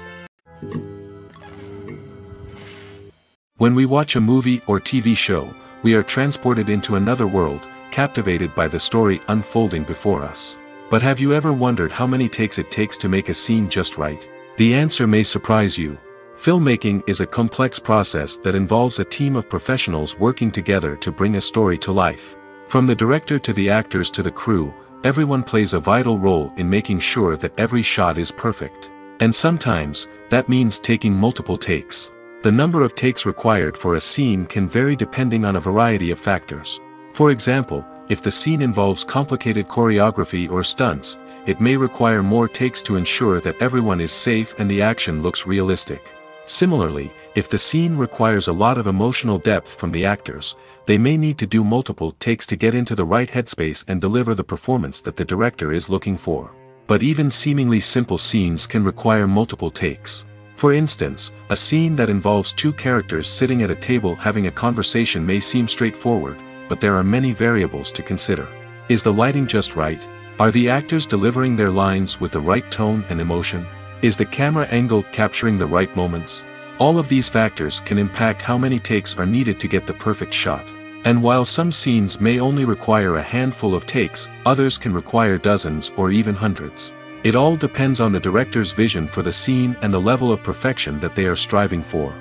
When we watch a movie or TV show, we are transported into another world, captivated by the story unfolding before us. But have you ever wondered how many takes it takes to make a scene just right? The answer may surprise you. Filmmaking is a complex process that involves a team of professionals working together to bring a story to life. From the director to the actors to the crew, everyone plays a vital role in making sure that every shot is perfect. And sometimes, that means taking multiple takes. The number of takes required for a scene can vary depending on a variety of factors. For example, if the scene involves complicated choreography or stunts, it may require more takes to ensure that everyone is safe and the action looks realistic. Similarly, if the scene requires a lot of emotional depth from the actors, they may need to do multiple takes to get into the right headspace and deliver the performance that the director is looking for. But even seemingly simple scenes can require multiple takes. For instance, a scene that involves two characters sitting at a table having a conversation may seem straightforward, but there are many variables to consider. Is the lighting just right? Are the actors delivering their lines with the right tone and emotion? Is the camera angle capturing the right moments? All of these factors can impact how many takes are needed to get the perfect shot. And while some scenes may only require a handful of takes, others can require dozens or even hundreds. It all depends on the director's vision for the scene and the level of perfection that they are striving for.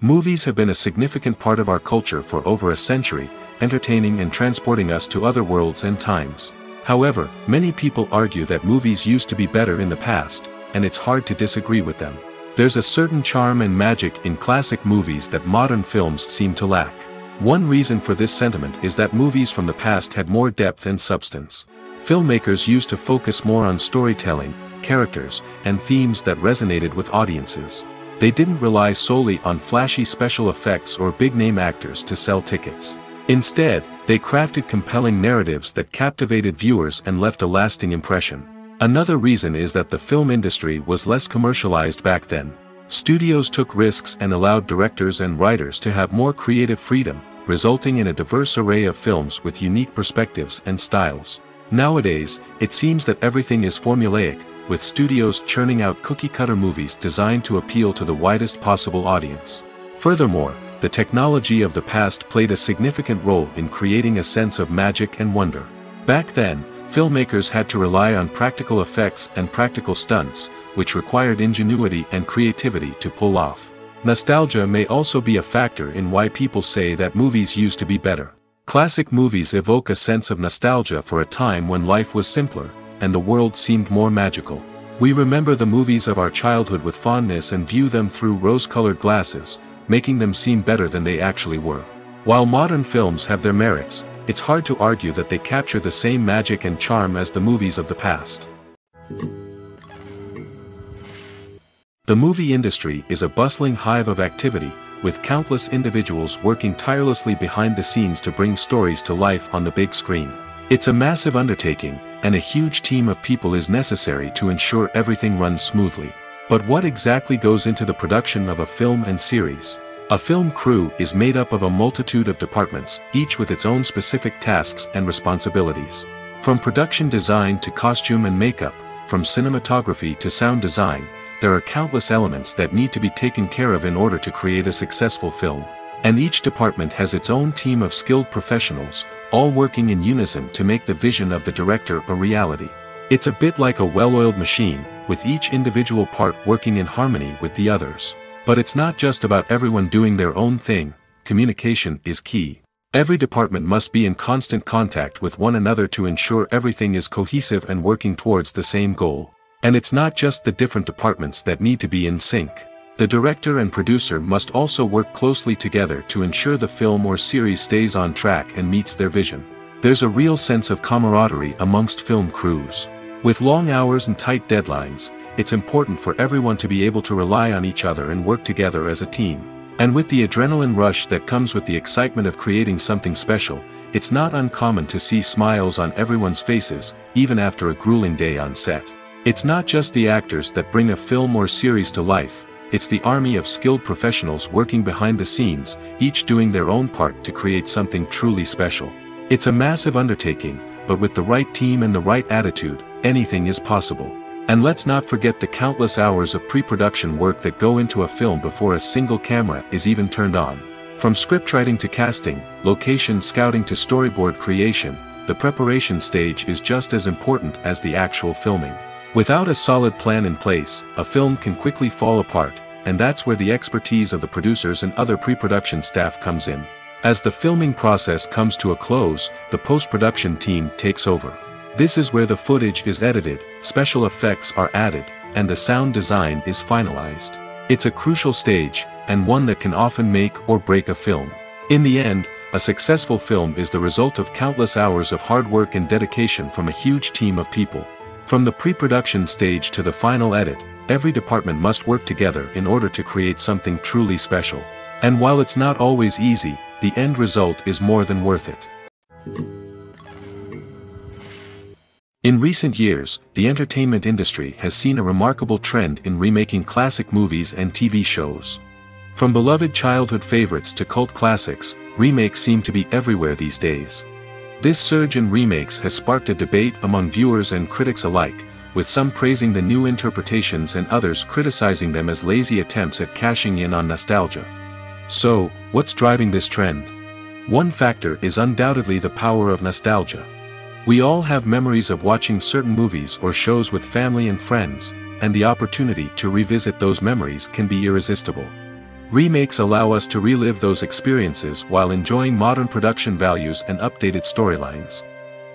Movies have been a significant part of our culture for over a century, entertaining and transporting us to other worlds and times. However, many people argue that movies used to be better in the past, and it's hard to disagree with them. There's a certain charm and magic in classic movies that modern films seem to lack. One reason for this sentiment is that movies from the past had more depth and substance. Filmmakers used to focus more on storytelling, characters, and themes that resonated with audiences. They didn't rely solely on flashy special effects or big-name actors to sell tickets. Instead, they crafted compelling narratives that captivated viewers and left a lasting impression. Another reason is that the film industry was less commercialized back then. Studios took risks and allowed directors and writers to have more creative freedom, resulting in a diverse array of films with unique perspectives and styles. Nowadays, it seems that everything is formulaic, with studios churning out cookie-cutter movies designed to appeal to the widest possible audience. Furthermore, the technology of the past played a significant role in creating a sense of magic and wonder. Back then, filmmakers had to rely on practical effects and practical stunts, which required ingenuity and creativity to pull off. Nostalgia may also be a factor in why people say that movies used to be better. Classic movies evoke a sense of nostalgia for a time when life was simpler, and the world seemed more magical. We remember the movies of our childhood with fondness and view them through rose-colored glasses, making them seem better than they actually were. While modern films have their merits, it's hard to argue that they capture the same magic and charm as the movies of the past. The movie industry is a bustling hive of activity, with countless individuals working tirelessly behind the scenes to bring stories to life on the big screen. It's a massive undertaking, and a huge team of people is necessary to ensure everything runs smoothly. But what exactly goes into the production of a film and series? A film crew is made up of a multitude of departments, each with its own specific tasks and responsibilities. From production design to costume and makeup, from cinematography to sound design, there are countless elements that need to be taken care of in order to create a successful film. And each department has its own team of skilled professionals, all working in unison to make the vision of the director a reality. It's a bit like a well-oiled machine, with each individual part working in harmony with the others. But it's not just about everyone doing their own thing. Communication is key. Every department must be in constant contact with one another to ensure everything is cohesive and working towards the same goal. And it's not just the different departments that need to be in sync. The director and producer must also work closely together to ensure the film or series stays on track and meets their vision. There's a real sense of camaraderie amongst film crews. With long hours and tight deadlines, it's important for everyone to be able to rely on each other and work together as a team. And with the adrenaline rush that comes with the excitement of creating something special, it's not uncommon to see smiles on everyone's faces, even after a grueling day on set. It's not just the actors that bring a film or series to life. It's the army of skilled professionals working behind the scenes, each doing their own part to create something truly special. It's a massive undertaking, but with the right team and the right attitude, anything is possible. And let's not forget the countless hours of pre-production work that go into a film before a single camera is even turned on. From scriptwriting to casting, location scouting to storyboard creation, the preparation stage is just as important as the actual filming. Without a solid plan in place, a film can quickly fall apart, and that's where the expertise of the producers and other pre-production staff comes in. As the filming process comes to a close, the post-production team takes over. This is where the footage is edited, special effects are added, and the sound design is finalized. It's a crucial stage, and one that can often make or break a film. In the end, a successful film is the result of countless hours of hard work and dedication from a huge team of people. From the pre-production stage to the final edit, every department must work together in order to create something truly special. And while it's not always easy, the end result is more than worth it. In recent years, the entertainment industry has seen a remarkable trend in remaking classic movies and TV shows. From beloved childhood favorites to cult classics, remakes seem to be everywhere these days. This surge in remakes has sparked a debate among viewers and critics alike, with some praising the new interpretations and others criticizing them as lazy attempts at cashing in on nostalgia. So, what's driving this trend? One factor is undoubtedly the power of nostalgia. We all have memories of watching certain movies or shows with family and friends, and the opportunity to revisit those memories can be irresistible. Remakes allow us to relive those experiences while enjoying modern production values and updated storylines.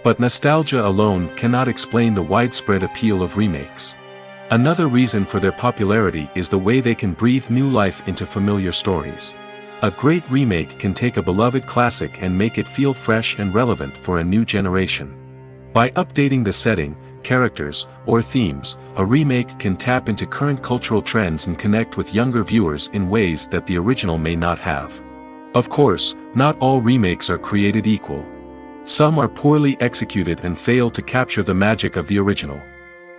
But nostalgia alone cannot explain the widespread appeal of remakes. Another reason for their popularity is the way they can breathe new life into familiar stories. A great remake can take a beloved classic and make it feel fresh and relevant for a new generation. By updating the setting, characters, or themes, a remake can tap into current cultural trends and connect with younger viewers in ways that the original may not have. Of course, not all remakes are created equal. Some are poorly executed and fail to capture the magic of the original.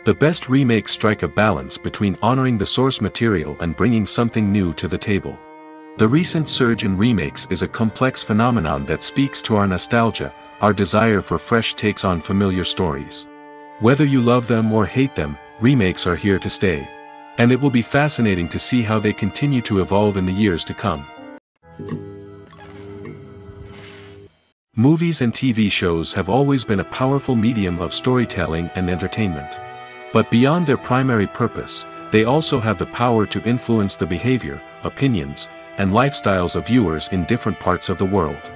The best remakes strike a balance between honoring the source material and bringing something new to the table. The recent surge in remakes is a complex phenomenon that speaks to our nostalgia, our desire for fresh takes on familiar stories. Whether you love them or hate them, remakes are here to stay. And it will be fascinating to see how they continue to evolve in the years to come. Movies and TV shows have always been a powerful medium of storytelling and entertainment. But beyond their primary purpose, they also have the power to influence the behavior, opinions, and lifestyles of viewers in different parts of the world.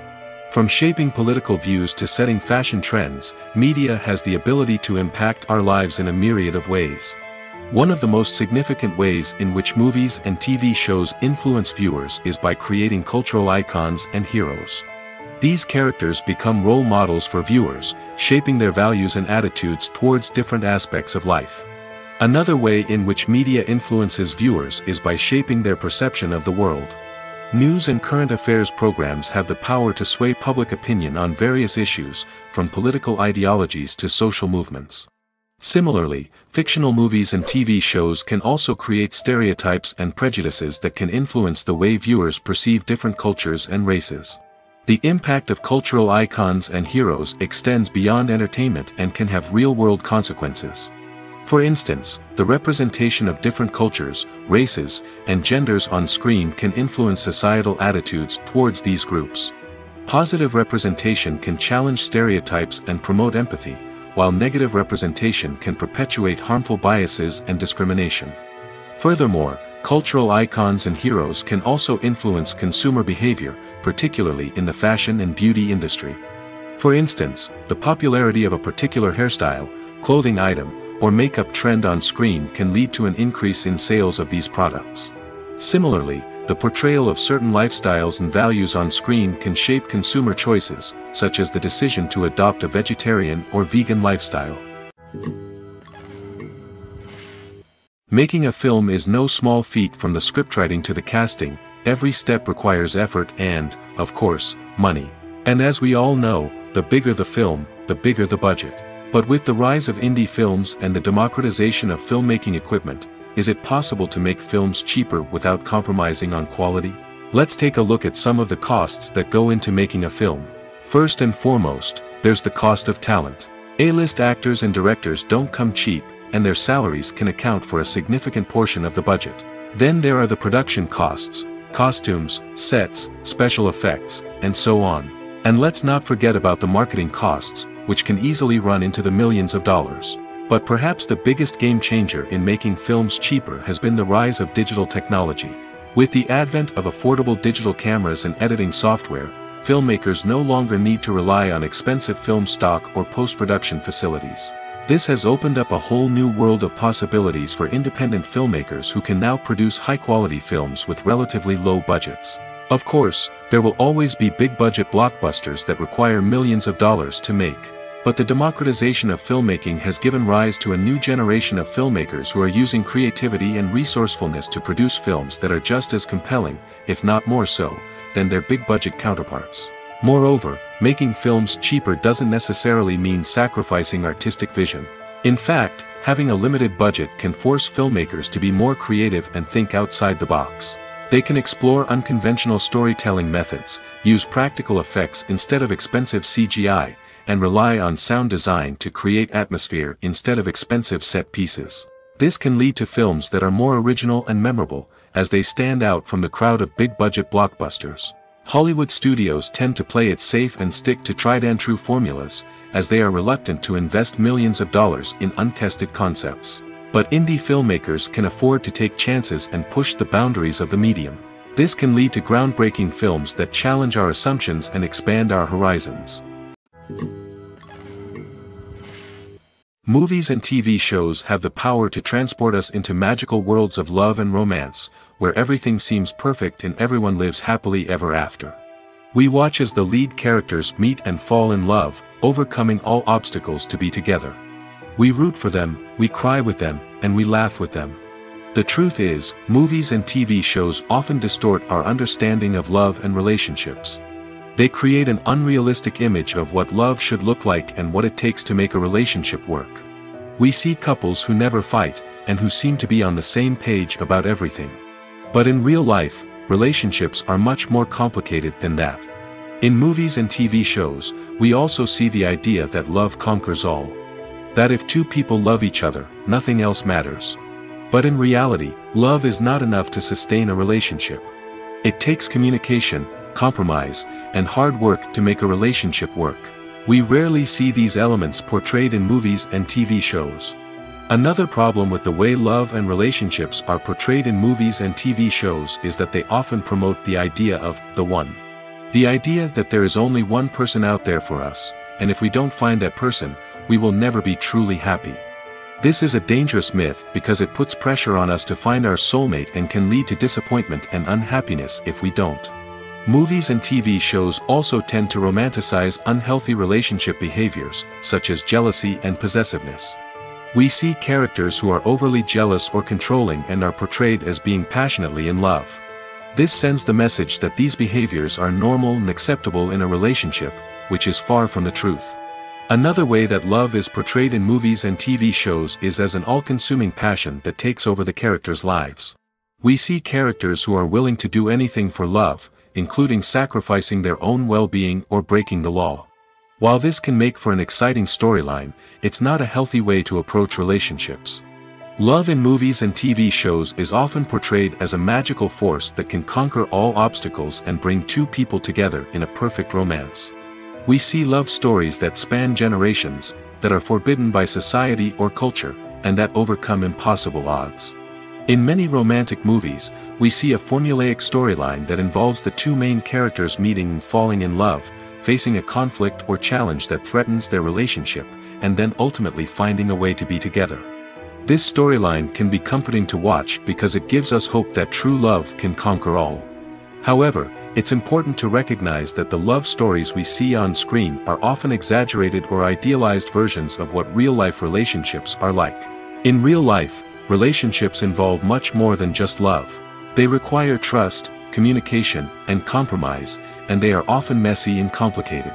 From shaping political views to setting fashion trends, media has the ability to impact our lives in a myriad of ways. One of the most significant ways in which movies and TV shows influence viewers is by creating cultural icons and heroes. These characters become role models for viewers, shaping their values and attitudes towards different aspects of life. Another way in which media influences viewers is by shaping their perception of the world. News and current affairs programs have the power to sway public opinion on various issues, from political ideologies to social movements. Similarly, fictional movies and TV shows can also create stereotypes and prejudices that can influence the way viewers perceive different cultures and races. The impact of cultural icons and heroes extends beyond entertainment and can have real-world consequences. For instance, the representation of different cultures, races, and genders on screen can influence societal attitudes towards these groups. Positive representation can challenge stereotypes and promote empathy, while negative representation can perpetuate harmful biases and discrimination. Furthermore, cultural icons and heroes can also influence consumer behavior, particularly in the fashion and beauty industry. For instance, the popularity of a particular hairstyle, clothing item, or makeup trend on screen can lead to an increase in sales of these products. Similarly, the portrayal of certain lifestyles and values on screen can shape consumer choices, such as the decision to adopt a vegetarian or vegan lifestyle. Making a film is no small feat. From the scriptwriting to the casting, every step requires effort and, of course, money. And as we all know, the bigger the film, the bigger the budget. But with the rise of indie films and the democratization of filmmaking equipment, is it possible to make films cheaper without compromising on quality? Let's take a look at some of the costs that go into making a film. First and foremost, there's the cost of talent. A-list actors and directors don't come cheap, and their salaries can account for a significant portion of the budget. Then there are the production costs, costumes, sets, special effects, and so on. And let's not forget about the marketing costs, which can easily run into the millions of dollars. But perhaps the biggest game changer in making films cheaper has been the rise of digital technology. With the advent of affordable digital cameras and editing software, filmmakers no longer need to rely on expensive film stock or post-production facilities. This has opened up a whole new world of possibilities for independent filmmakers who can now produce high-quality films with relatively low budgets. Of course, there will always be big-budget blockbusters that require millions of dollars to make. But the democratization of filmmaking has given rise to a new generation of filmmakers who are using creativity and resourcefulness to produce films that are just as compelling, if not more so, than their big-budget counterparts. Moreover, making films cheaper doesn't necessarily mean sacrificing artistic vision. In fact, having a limited budget can force filmmakers to be more creative and think outside the box. They can explore unconventional storytelling methods, use practical effects instead of expensive CGI, and rely on sound design to create atmosphere instead of expensive set pieces. This can lead to films that are more original and memorable, as they stand out from the crowd of big-budget blockbusters. Hollywood studios tend to play it safe and stick to tried-and-true formulas, as they are reluctant to invest millions of dollars in untested concepts. But indie filmmakers can afford to take chances and push the boundaries of the medium. This can lead to groundbreaking films that challenge our assumptions and expand our horizons. Movies and TV shows have the power to transport us into magical worlds of love and romance, where everything seems perfect and everyone lives happily ever after. We watch as the lead characters meet and fall in love, overcoming all obstacles to be together. We root for them, we cry with them, and we laugh with them. The truth is, movies and TV shows often distort our understanding of love and relationships. They create an unrealistic image of what love should look like and what it takes to make a relationship work. We see couples who never fight, and who seem to be on the same page about everything. But in real life, relationships are much more complicated than that. In movies and TV shows, we also see the idea that love conquers all. That if two people love each other, nothing else matters. But in reality, love is not enough to sustain a relationship. It takes communication, compromise, and hard work to make a relationship work. We rarely see these elements portrayed in movies and TV shows. Another problem with the way love and relationships are portrayed in movies and TV shows is that they often promote the idea of the one. The idea that there is only one person out there for us, and if we don't find that person, we will never be truly happy. This is a dangerous myth because it puts pressure on us to find our soulmate and can lead to disappointment and unhappiness if we don't. Movies and TV shows also tend to romanticize unhealthy relationship behaviors, such as jealousy and possessiveness. We see characters who are overly jealous or controlling and are portrayed as being passionately in love. This sends the message that these behaviors are normal and acceptable in a relationship, which is far from the truth. Another way that love is portrayed in movies and TV shows is as an all-consuming passion that takes over the characters' lives. We see characters who are willing to do anything for love, including sacrificing their own well-being or breaking the law. While this can make for an exciting storyline, it's not a healthy way to approach relationships. Love in movies and TV shows is often portrayed as a magical force that can conquer all obstacles and bring two people together in a perfect romance. We see love stories that span generations, that are forbidden by society or culture, and that overcome impossible odds. In many romantic movies, we see a formulaic storyline that involves the two main characters meeting and falling in love, facing a conflict or challenge that threatens their relationship, and then ultimately finding a way to be together. This storyline can be comforting to watch because it gives us hope that true love can conquer all. However, it's important to recognize that the love stories we see on screen are often exaggerated or idealized versions of what real-life relationships are like. In real life, relationships involve much more than just love. They require trust, communication, and compromise, and they are often messy and complicated.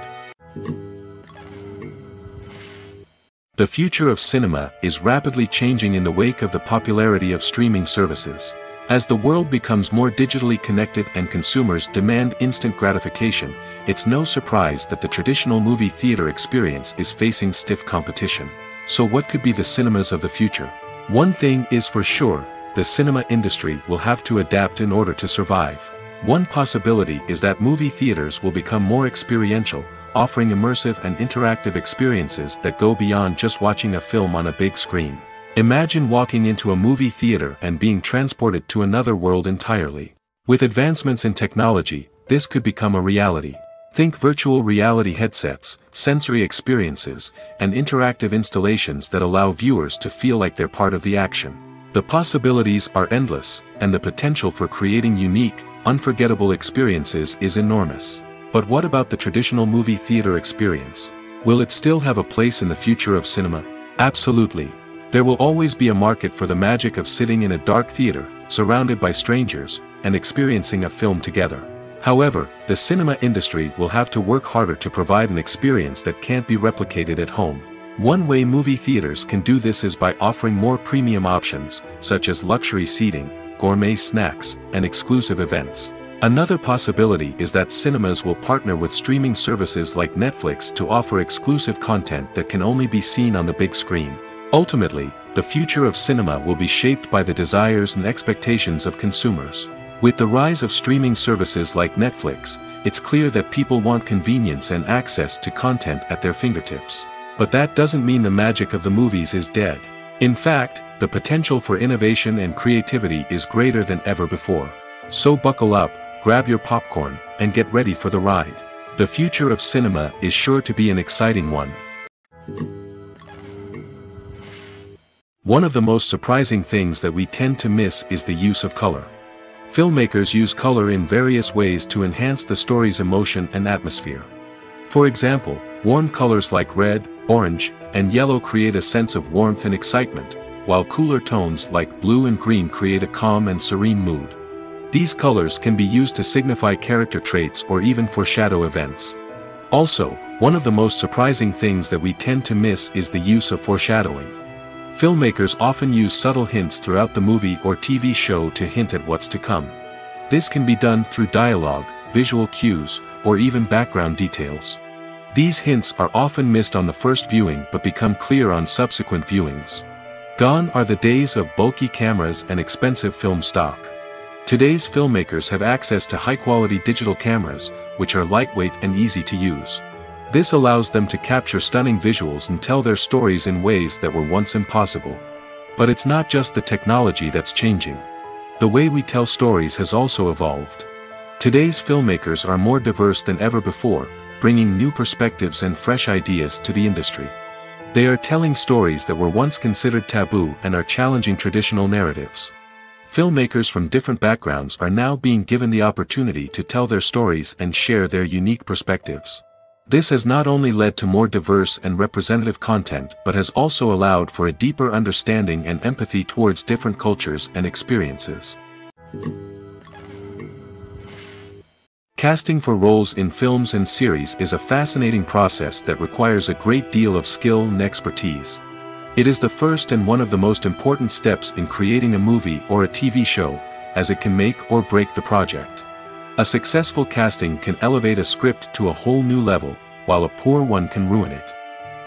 The future of cinema is rapidly changing in the wake of the popularity of streaming services. As the world becomes more digitally connected and consumers demand instant gratification, it's no surprise that the traditional movie theater experience is facing stiff competition. So what could be the cinemas of the future? One thing is for sure, the cinema industry will have to adapt in order to survive. One possibility is that movie theaters will become more experiential, offering immersive and interactive experiences that go beyond just watching a film on a big screen. Imagine walking into a movie theater and being transported to another world entirely. With advancements in technology, this could become a reality. Think virtual reality headsets, sensory experiences, and interactive installations that allow viewers to feel like they're part of the action. The possibilities are endless, and the potential for creating unique, unforgettable experiences is enormous. But what about the traditional movie theater experience? Will it still have a place in the future of cinema? Absolutely. There will always be a market for the magic of sitting in a dark theater, surrounded by strangers, and experiencing a film together. However, the cinema industry will have to work harder to provide an experience that can't be replicated at home. One way movie theaters can do this is by offering more premium options, such as luxury seating, gourmet snacks, and exclusive events. Another possibility is that cinemas will partner with streaming services like Netflix to offer exclusive content that can only be seen on the big screen. Ultimately, the future of cinema will be shaped by the desires and expectations of consumers. With the rise of streaming services like Netflix, it's clear that people want convenience and access to content at their fingertips. But that doesn't mean the magic of the movies is dead. In fact, the potential for innovation and creativity is greater than ever before. So buckle up, grab your popcorn, and get ready for the ride. The future of cinema is sure to be an exciting one. One of the most surprising things that we tend to miss is the use of color. Filmmakers use color in various ways to enhance the story's emotion and atmosphere. For example, warm colors like red, orange, and yellow create a sense of warmth and excitement, while cooler tones like blue and green create a calm and serene mood. These colors can be used to signify character traits or even foreshadow events. Also, one of the most surprising things that we tend to miss is the use of foreshadowing. Filmmakers often use subtle hints throughout the movie or TV show to hint at what's to come. This can be done through dialogue, visual cues, or even background details. These hints are often missed on the first viewing but become clear on subsequent viewings. Gone are the days of bulky cameras and expensive film stock. Today's filmmakers have access to high-quality digital cameras, which are lightweight and easy to use. This allows them to capture stunning visuals and tell their stories in ways that were once impossible. But it's not just the technology that's changing. The way we tell stories has also evolved. Today's filmmakers are more diverse than ever before, bringing new perspectives and fresh ideas to the industry. They are telling stories that were once considered taboo and are challenging traditional narratives. Filmmakers from different backgrounds are now being given the opportunity to tell their stories and share their unique perspectives. This has not only led to more diverse and representative content but has also allowed for a deeper understanding and empathy towards different cultures and experiences. Casting for roles in films and series is a fascinating process that requires a great deal of skill and expertise. It is the first and one of the most important steps in creating a movie or a TV show, as it can make or break the project. A successful casting can elevate a script to a whole new level, while a poor one can ruin it.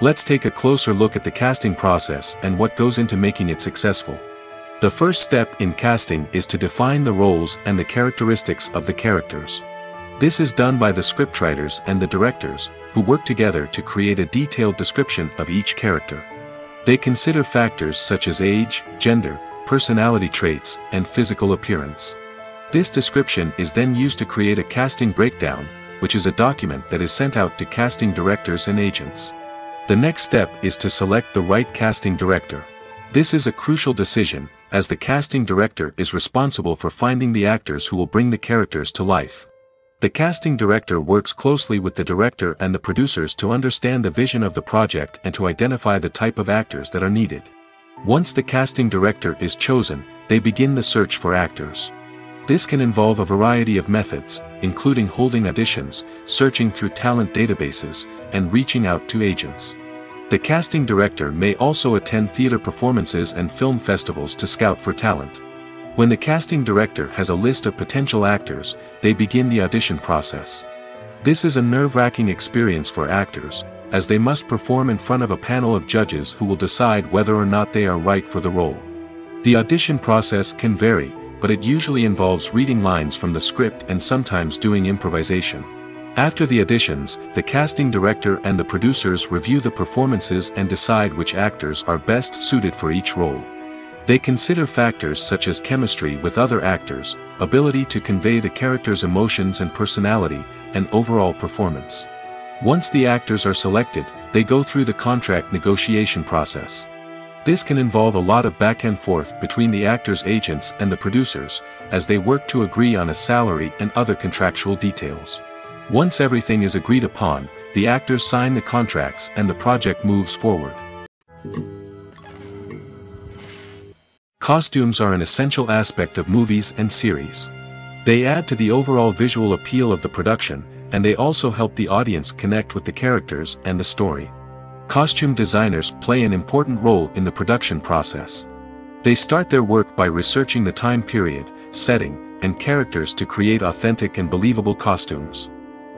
Let's take a closer look at the casting process and what goes into making it successful. The first step in casting is to define the roles and the characteristics of the characters. This is done by the scriptwriters and the directors, who work together to create a detailed description of each character. They consider factors such as age, gender, personality traits, and physical appearance. This description is then used to create a casting breakdown, which is a document that is sent out to casting directors and agents. The next step is to select the right casting director. This is a crucial decision, as the casting director is responsible for finding the actors who will bring the characters to life. The casting director works closely with the director and the producers to understand the vision of the project and to identify the type of actors that are needed. Once the casting director is chosen, they begin the search for actors. This can involve a variety of methods, including holding auditions, searching through talent databases, and reaching out to agents. The casting director may also attend theater performances and film festivals to scout for talent. When the casting director has a list of potential actors, they begin the audition process. This is a nerve-wracking experience for actors, as they must perform in front of a panel of judges who will decide whether or not they are right for the role. The audition process can vary, but it usually involves reading lines from the script and sometimes doing improvisation. After the auditions, the casting director and the producers review the performances and decide which actors are best suited for each role. They consider factors such as chemistry with other actors, ability to convey the character's emotions and personality, and overall performance. Once the actors are selected, they go through the contract negotiation process. This can involve a lot of back and forth between the actors' agents and the producers, as they work to agree on a salary and other contractual details. Once everything is agreed upon, the actors sign the contracts and the project moves forward. Costumes are an essential aspect of movies and series. They add to the overall visual appeal of the production, and they also help the audience connect with the characters and the story. Costume designers play an important role in the production process. They start their work by researching the time period, setting, and characters to create authentic and believable costumes.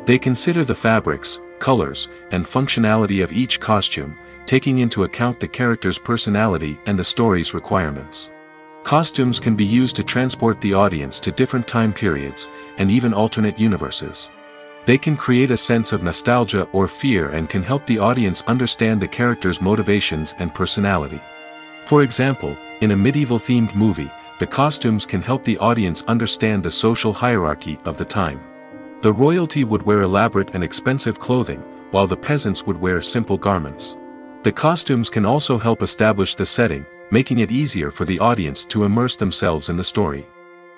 They consider the fabrics, colors, and functionality of each costume, taking into account the character's personality and the story's requirements. Costumes can be used to transport the audience to different time periods, and even alternate universes. They can create a sense of nostalgia or fear and can help the audience understand the character's motivations and personality. For example, in a medieval-themed movie, the costumes can help the audience understand the social hierarchy of the time. The royalty would wear elaborate and expensive clothing, while the peasants would wear simple garments. The costumes can also help establish the setting, making it easier for the audience to immerse themselves in the story.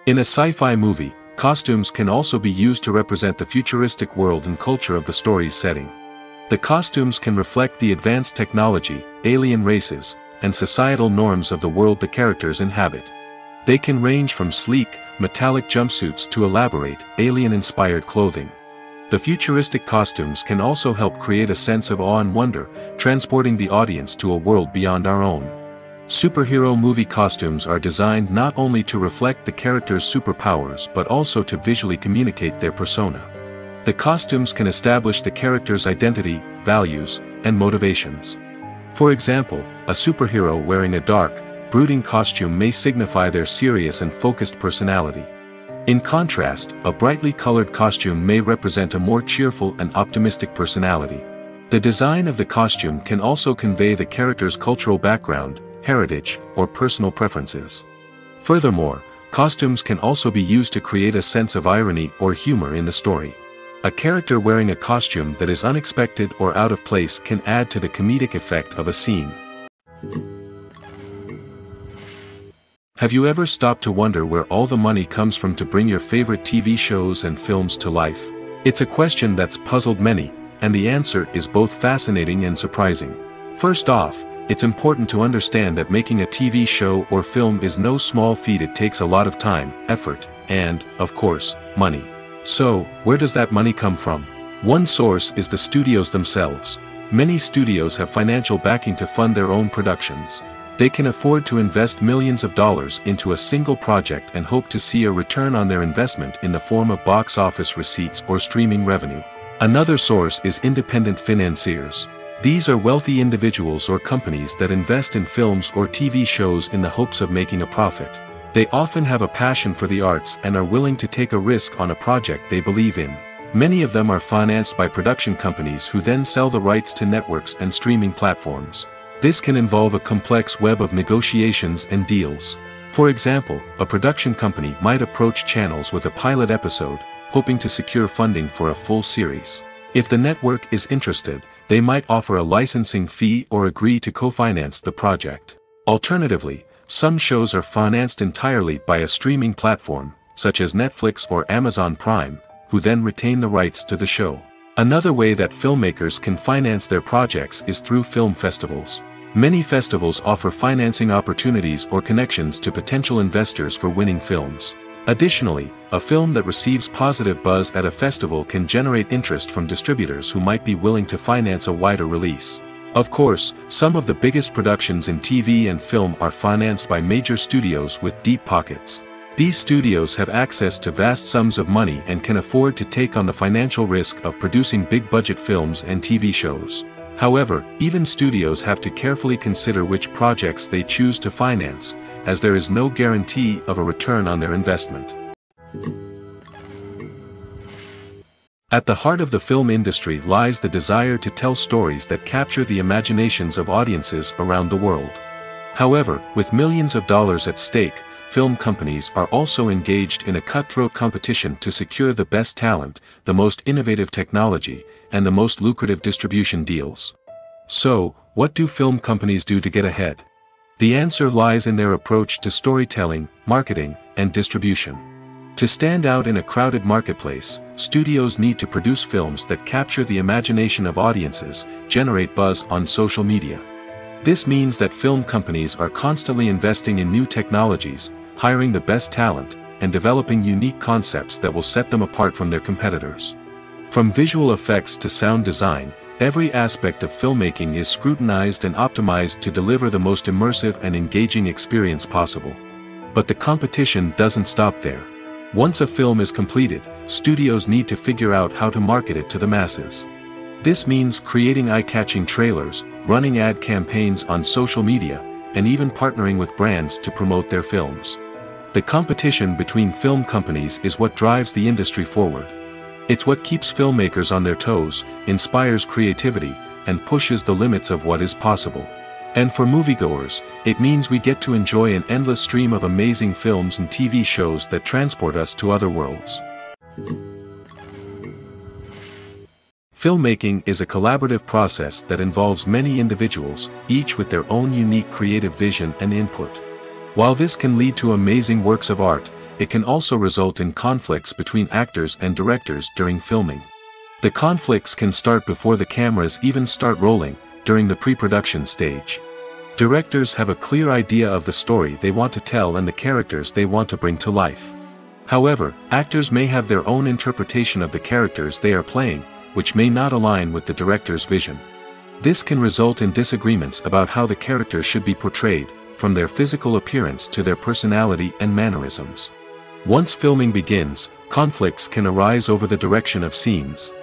In a sci-fi movie, costumes can also be used to represent the futuristic world and culture of the story's setting. The costumes can reflect the advanced technology, alien races, and societal norms of the world the characters inhabit. They can range from sleek, metallic jumpsuits to elaborate, alien-inspired clothing. The futuristic costumes can also help create a sense of awe and wonder, transporting the audience to a world beyond our own. Superhero movie costumes are designed not only to reflect the character's superpowers but also to visually communicate their persona. The costumes can establish the character's identity, values, and motivations. For example, a superhero wearing a dark, brooding costume may signify their serious and focused personality. In contrast, a brightly colored costume may represent a more cheerful and optimistic personality. The design of the costume can also convey the character's cultural background, heritage, or personal preferences. Furthermore, costumes can also be used to create a sense of irony or humor in the story. A character wearing a costume that is unexpected or out of place can add to the comedic effect of a scene. Have you ever stopped to wonder where all the money comes from to bring your favorite TV shows and films to life? It's a question that's puzzled many, and the answer is both fascinating and surprising. First off, it's important to understand that making a TV show or film is no small feat. It takes a lot of time, effort, and, of course, money. So, where does that money come from? One source is the studios themselves. Many studios have financial backing to fund their own productions. They can afford to invest millions of dollars into a single project and hope to see a return on their investment in the form of box office receipts or streaming revenue. Another source is independent financiers. These are wealthy individuals or companies that invest in films or TV shows in the hopes of making a profit. They often have a passion for the arts and are willing to take a risk on a project they believe in. Many of them are financed by production companies who then sell the rights to networks and streaming platforms. This can involve a complex web of negotiations and deals. For example, a production company might approach channels with a pilot episode, hoping to secure funding for a full series. If the network is interested, they might offer a licensing fee or agree to co-finance the project. Alternatively, some shows are financed entirely by a streaming platform, such as Netflix or Amazon Prime, who then retain the rights to the show. Another way that filmmakers can finance their projects is through film festivals. Many festivals offer financing opportunities or connections to potential investors for winning films. Additionally, a film that receives positive buzz at a festival can generate interest from distributors who might be willing to finance a wider release. Of course, some of the biggest productions in TV and film are financed by major studios with deep pockets. These studios have access to vast sums of money and can afford to take on the financial risk of producing big-budget films and TV shows. However, even studios have to carefully consider which projects they choose to finance, as there is no guarantee of a return on their investment. At the heart of the film industry lies the desire to tell stories that capture the imaginations of audiences around the world. However, with millions of dollars at stake, film companies are also engaged in a cutthroat competition to secure the best talent, the most innovative technology, and the most lucrative distribution deals. So, what do film companies do to get ahead? The answer lies in their approach to storytelling, marketing, and distribution. To stand out in a crowded marketplace, studios need to produce films that capture the imagination of audiences, generate buzz on social media. This means that film companies are constantly investing in new technologies, hiring the best talent, and developing unique concepts that will set them apart from their competitors. From visual effects to sound design, Every aspect of filmmaking is scrutinized and optimized to deliver the most immersive and engaging experience possible. But the competition doesn't stop there. Once a film is completed, studios need to figure out how to market it to the masses. This means creating eye-catching trailers, running ad campaigns on social media, and even partnering with brands to promote their films. The competition between film companies is what drives the industry forward. It's what keeps filmmakers on their toes, inspires creativity, and pushes the limits of what is possible. And for moviegoers, it means we get to enjoy an endless stream of amazing films and TV shows that transport us to other worlds. Filmmaking is a collaborative process that involves many individuals, each with their own unique creative vision and input. While this can lead to amazing works of art, it can also result in conflicts between actors and directors during filming. The conflicts can start before the cameras even start rolling, during the pre-production stage. Directors have a clear idea of the story they want to tell and the characters they want to bring to life. However, actors may have their own interpretation of the characters they are playing, which may not align with the director's vision. This can result in disagreements about how the characters should be portrayed, from their physical appearance to their personality and mannerisms. Once filming begins, conflicts can arise over the direction of scenes.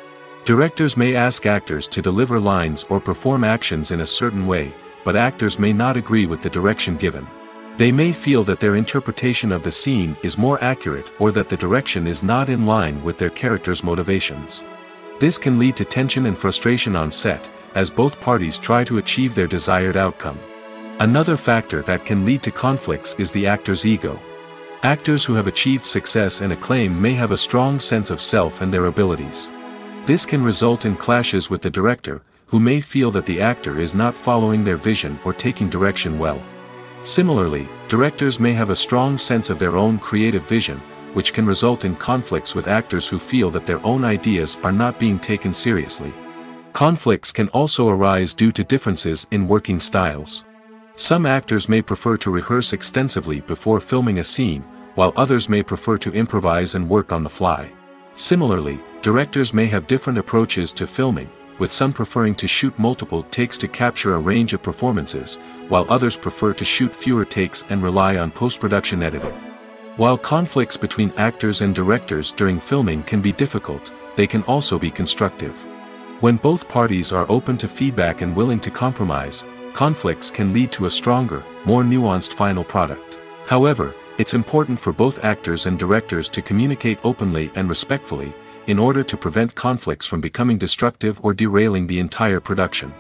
Directors may ask actors to deliver lines or perform actions in a certain way, but actors may not agree with the direction given. They may feel that their interpretation of the scene is more accurate or that the direction is not in line with their character's motivations. This can lead to tension and frustration on set, as both parties try to achieve their desired outcome. Another factor that can lead to conflicts is the actor's ego. Actors who have achieved success and acclaim may have a strong sense of self and their abilities. This can result in clashes with the director, who may feel that the actor is not following their vision or taking direction well. Similarly, directors may have a strong sense of their own creative vision, which can result in conflicts with actors who feel that their own ideas are not being taken seriously. Conflicts can also arise due to differences in working styles. Some actors may prefer to rehearse extensively before filming a scene, while others may prefer to improvise and work on the fly. Similarly, directors may have different approaches to filming, with some preferring to shoot multiple takes to capture a range of performances, while others prefer to shoot fewer takes and rely on post-production editing. While conflicts between actors and directors during filming can be difficult, they can also be constructive. When both parties are open to feedback and willing to compromise, conflicts can lead to a stronger, more nuanced final product. However, it's important for both actors and directors to communicate openly and respectfully, in order to prevent conflicts from becoming destructive or derailing the entire production.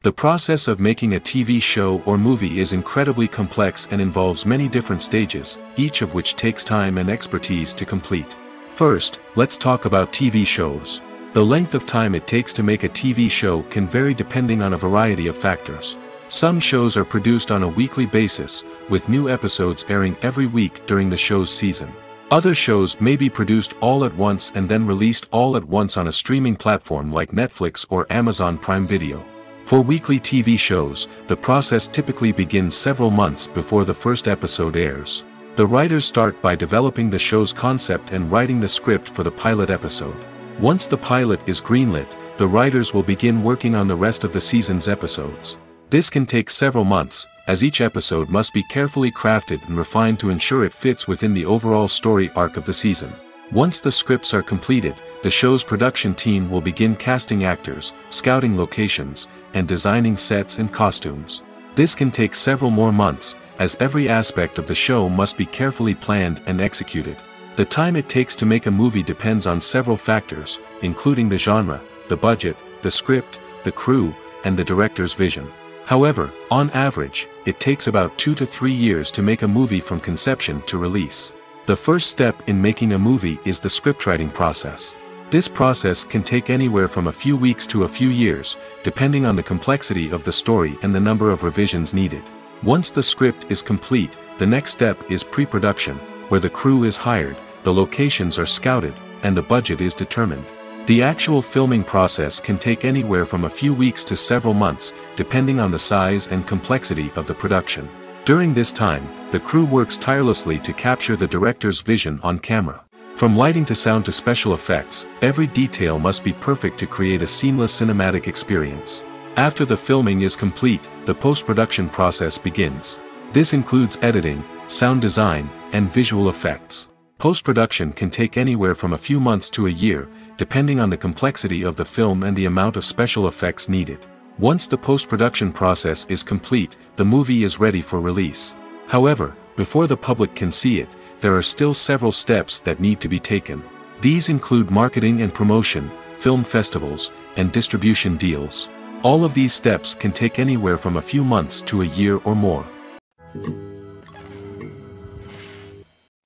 The process of making a TV show or movie is incredibly complex and involves many different stages, each of which takes time and expertise to complete. First, let's talk about TV shows. The length of time it takes to make a TV show can vary depending on a variety of factors. Some shows are produced on a weekly basis, with new episodes airing every week during the show's season. Other shows may be produced all at once and then released all at once on a streaming platform like Netflix or Amazon Prime Video. For weekly TV shows, the process typically begins several months before the first episode airs. The writers start by developing the show's concept and writing the script for the pilot episode. Once the pilot is greenlit, the writers will begin working on the rest of the season's episodes. This can take several months, as each episode must be carefully crafted and refined to ensure it fits within the overall story arc of the season. Once the scripts are completed, the show's production team will begin casting actors, scouting locations, and designing sets and costumes. This can take several more months, as every aspect of the show must be carefully planned and executed. The time it takes to make a movie depends on several factors, including the genre, the budget, the script, the crew, and the director's vision. However, on average, it takes about 2 to 3 years to make a movie from conception to release. The first step in making a movie is the scriptwriting process. This process can take anywhere from a few weeks to a few years, depending on the complexity of the story and the number of revisions needed. Once the script is complete, the next step is pre-production, where the crew is hired, the locations are scouted, and the budget is determined. The actual filming process can take anywhere from a few weeks to several months, depending on the size and complexity of the production. During this time, the crew works tirelessly to capture the director's vision on camera. From lighting to sound to special effects, every detail must be perfect to create a seamless cinematic experience. After the filming is complete, the post-production process begins. This includes editing, sound design, and visual effects. Post-production can take anywhere from a few months to a year, depending on the complexity of the film and the amount of special effects needed. Once the post-production process is complete, the movie is ready for release. However, before the public can see it, there are still several steps that need to be taken. These include marketing and promotion, film festivals, and distribution deals. All of these steps can take anywhere from a few months to a year or more.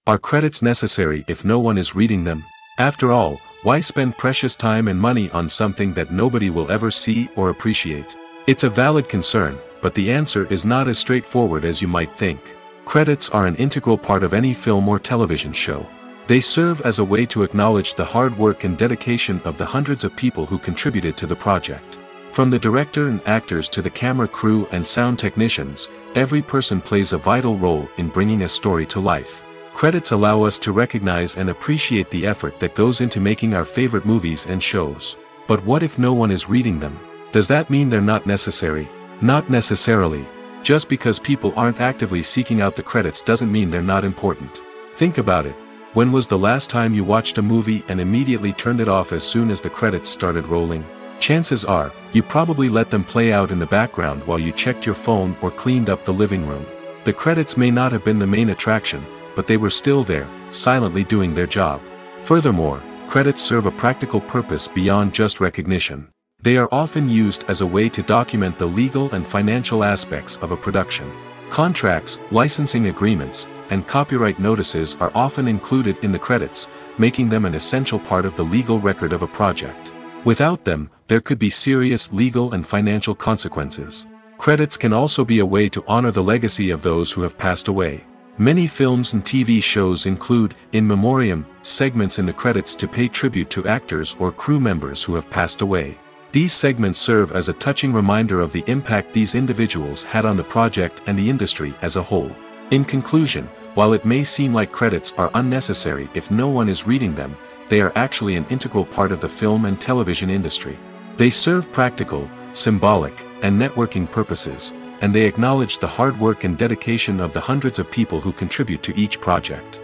Are credits necessary if no one is reading them? After all, why spend precious time and money on something that nobody will ever see or appreciate? It's a valid concern, but the answer is not as straightforward as you might think. Credits are an integral part of any film or television show. They serve as a way to acknowledge the hard work and dedication of the hundreds of people who contributed to the project. From the director and actors to the camera crew and sound technicians, every person plays a vital role in bringing a story to life. Credits allow us to recognize and appreciate the effort that goes into making our favorite movies and shows. But what if no one is reading them? Does that mean they're not necessary? Not necessarily. Just because people aren't actively seeking out the credits doesn't mean they're not important. Think about it. When was the last time you watched a movie and immediately turned it off as soon as the credits started rolling? Chances are, you probably let them play out in the background while you checked your phone or cleaned up the living room. The credits may not have been the main attraction, but they were still there, silently doing their job. Furthermore, credits serve a practical purpose beyond just recognition. They are often used as a way to document the legal and financial aspects of a production. Contracts, licensing agreements, and copyright notices are often included in the credits, making them an essential part of the legal record of a project. Without them, there could be serious legal and financial consequences. Credits can also be a way to honor the legacy of those who have passed away. Many films and TV shows include, in memoriam, segments in the credits to pay tribute to actors or crew members who have passed away. These segments serve as a touching reminder of the impact these individuals had on the project and the industry as a whole. In conclusion, while it may seem like credits are unnecessary if no one is reading them, they are actually an integral part of the film and television industry. They serve practical, symbolic, and networking purposes, and they acknowledge the hard work and dedication of the hundreds of people who contribute to each project.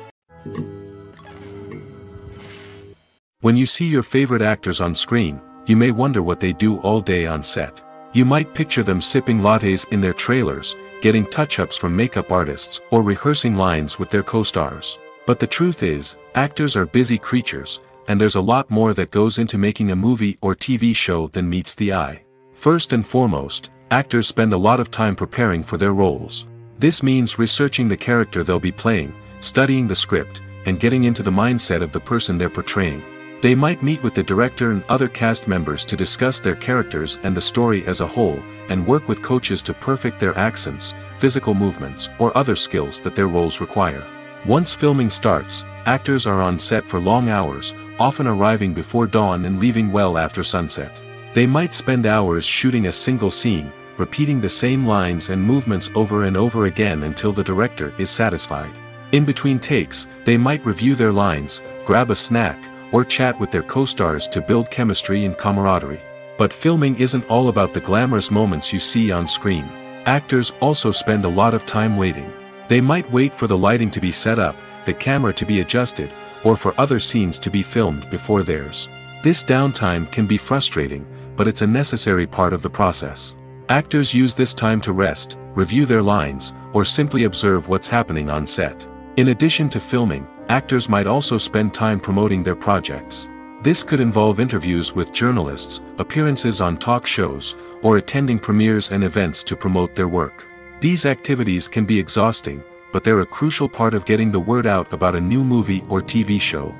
When you see your favorite actors on screen, you may wonder what they do all day on set. You might picture them sipping lattes in their trailers, getting touch-ups from makeup artists, or rehearsing lines with their co-stars. But the truth is, actors are busy creatures, and there's a lot more that goes into making a movie or TV show than meets the eye. First and foremost, actors spend a lot of time preparing for their roles. This means researching the character they'll be playing, studying the script, and getting into the mindset of the person they're portraying. They might meet with the director and other cast members to discuss their characters and the story as a whole, and work with coaches to perfect their accents, physical movements, or other skills that their roles require. Once filming starts, actors are on set for long hours, often arriving before dawn and leaving well after sunset. They might spend hours shooting a single scene, repeating the same lines and movements over and over again until the director is satisfied. In between takes, they might review their lines, grab a snack, or chat with their co-stars to build chemistry and camaraderie. But filming isn't all about the glamorous moments you see on screen. Actors also spend a lot of time waiting. They might wait for the lighting to be set up, the camera to be adjusted, or for other scenes to be filmed before theirs. This downtime can be frustrating, but it's a necessary part of the process. Actors use this time to rest, review their lines, or simply observe what's happening on set. In addition to filming, actors might also spend time promoting their projects. This could involve interviews with journalists, appearances on talk shows, or attending premieres and events to promote their work. These activities can be exhausting, but they're a crucial part of getting the word out about a new movie or TV show.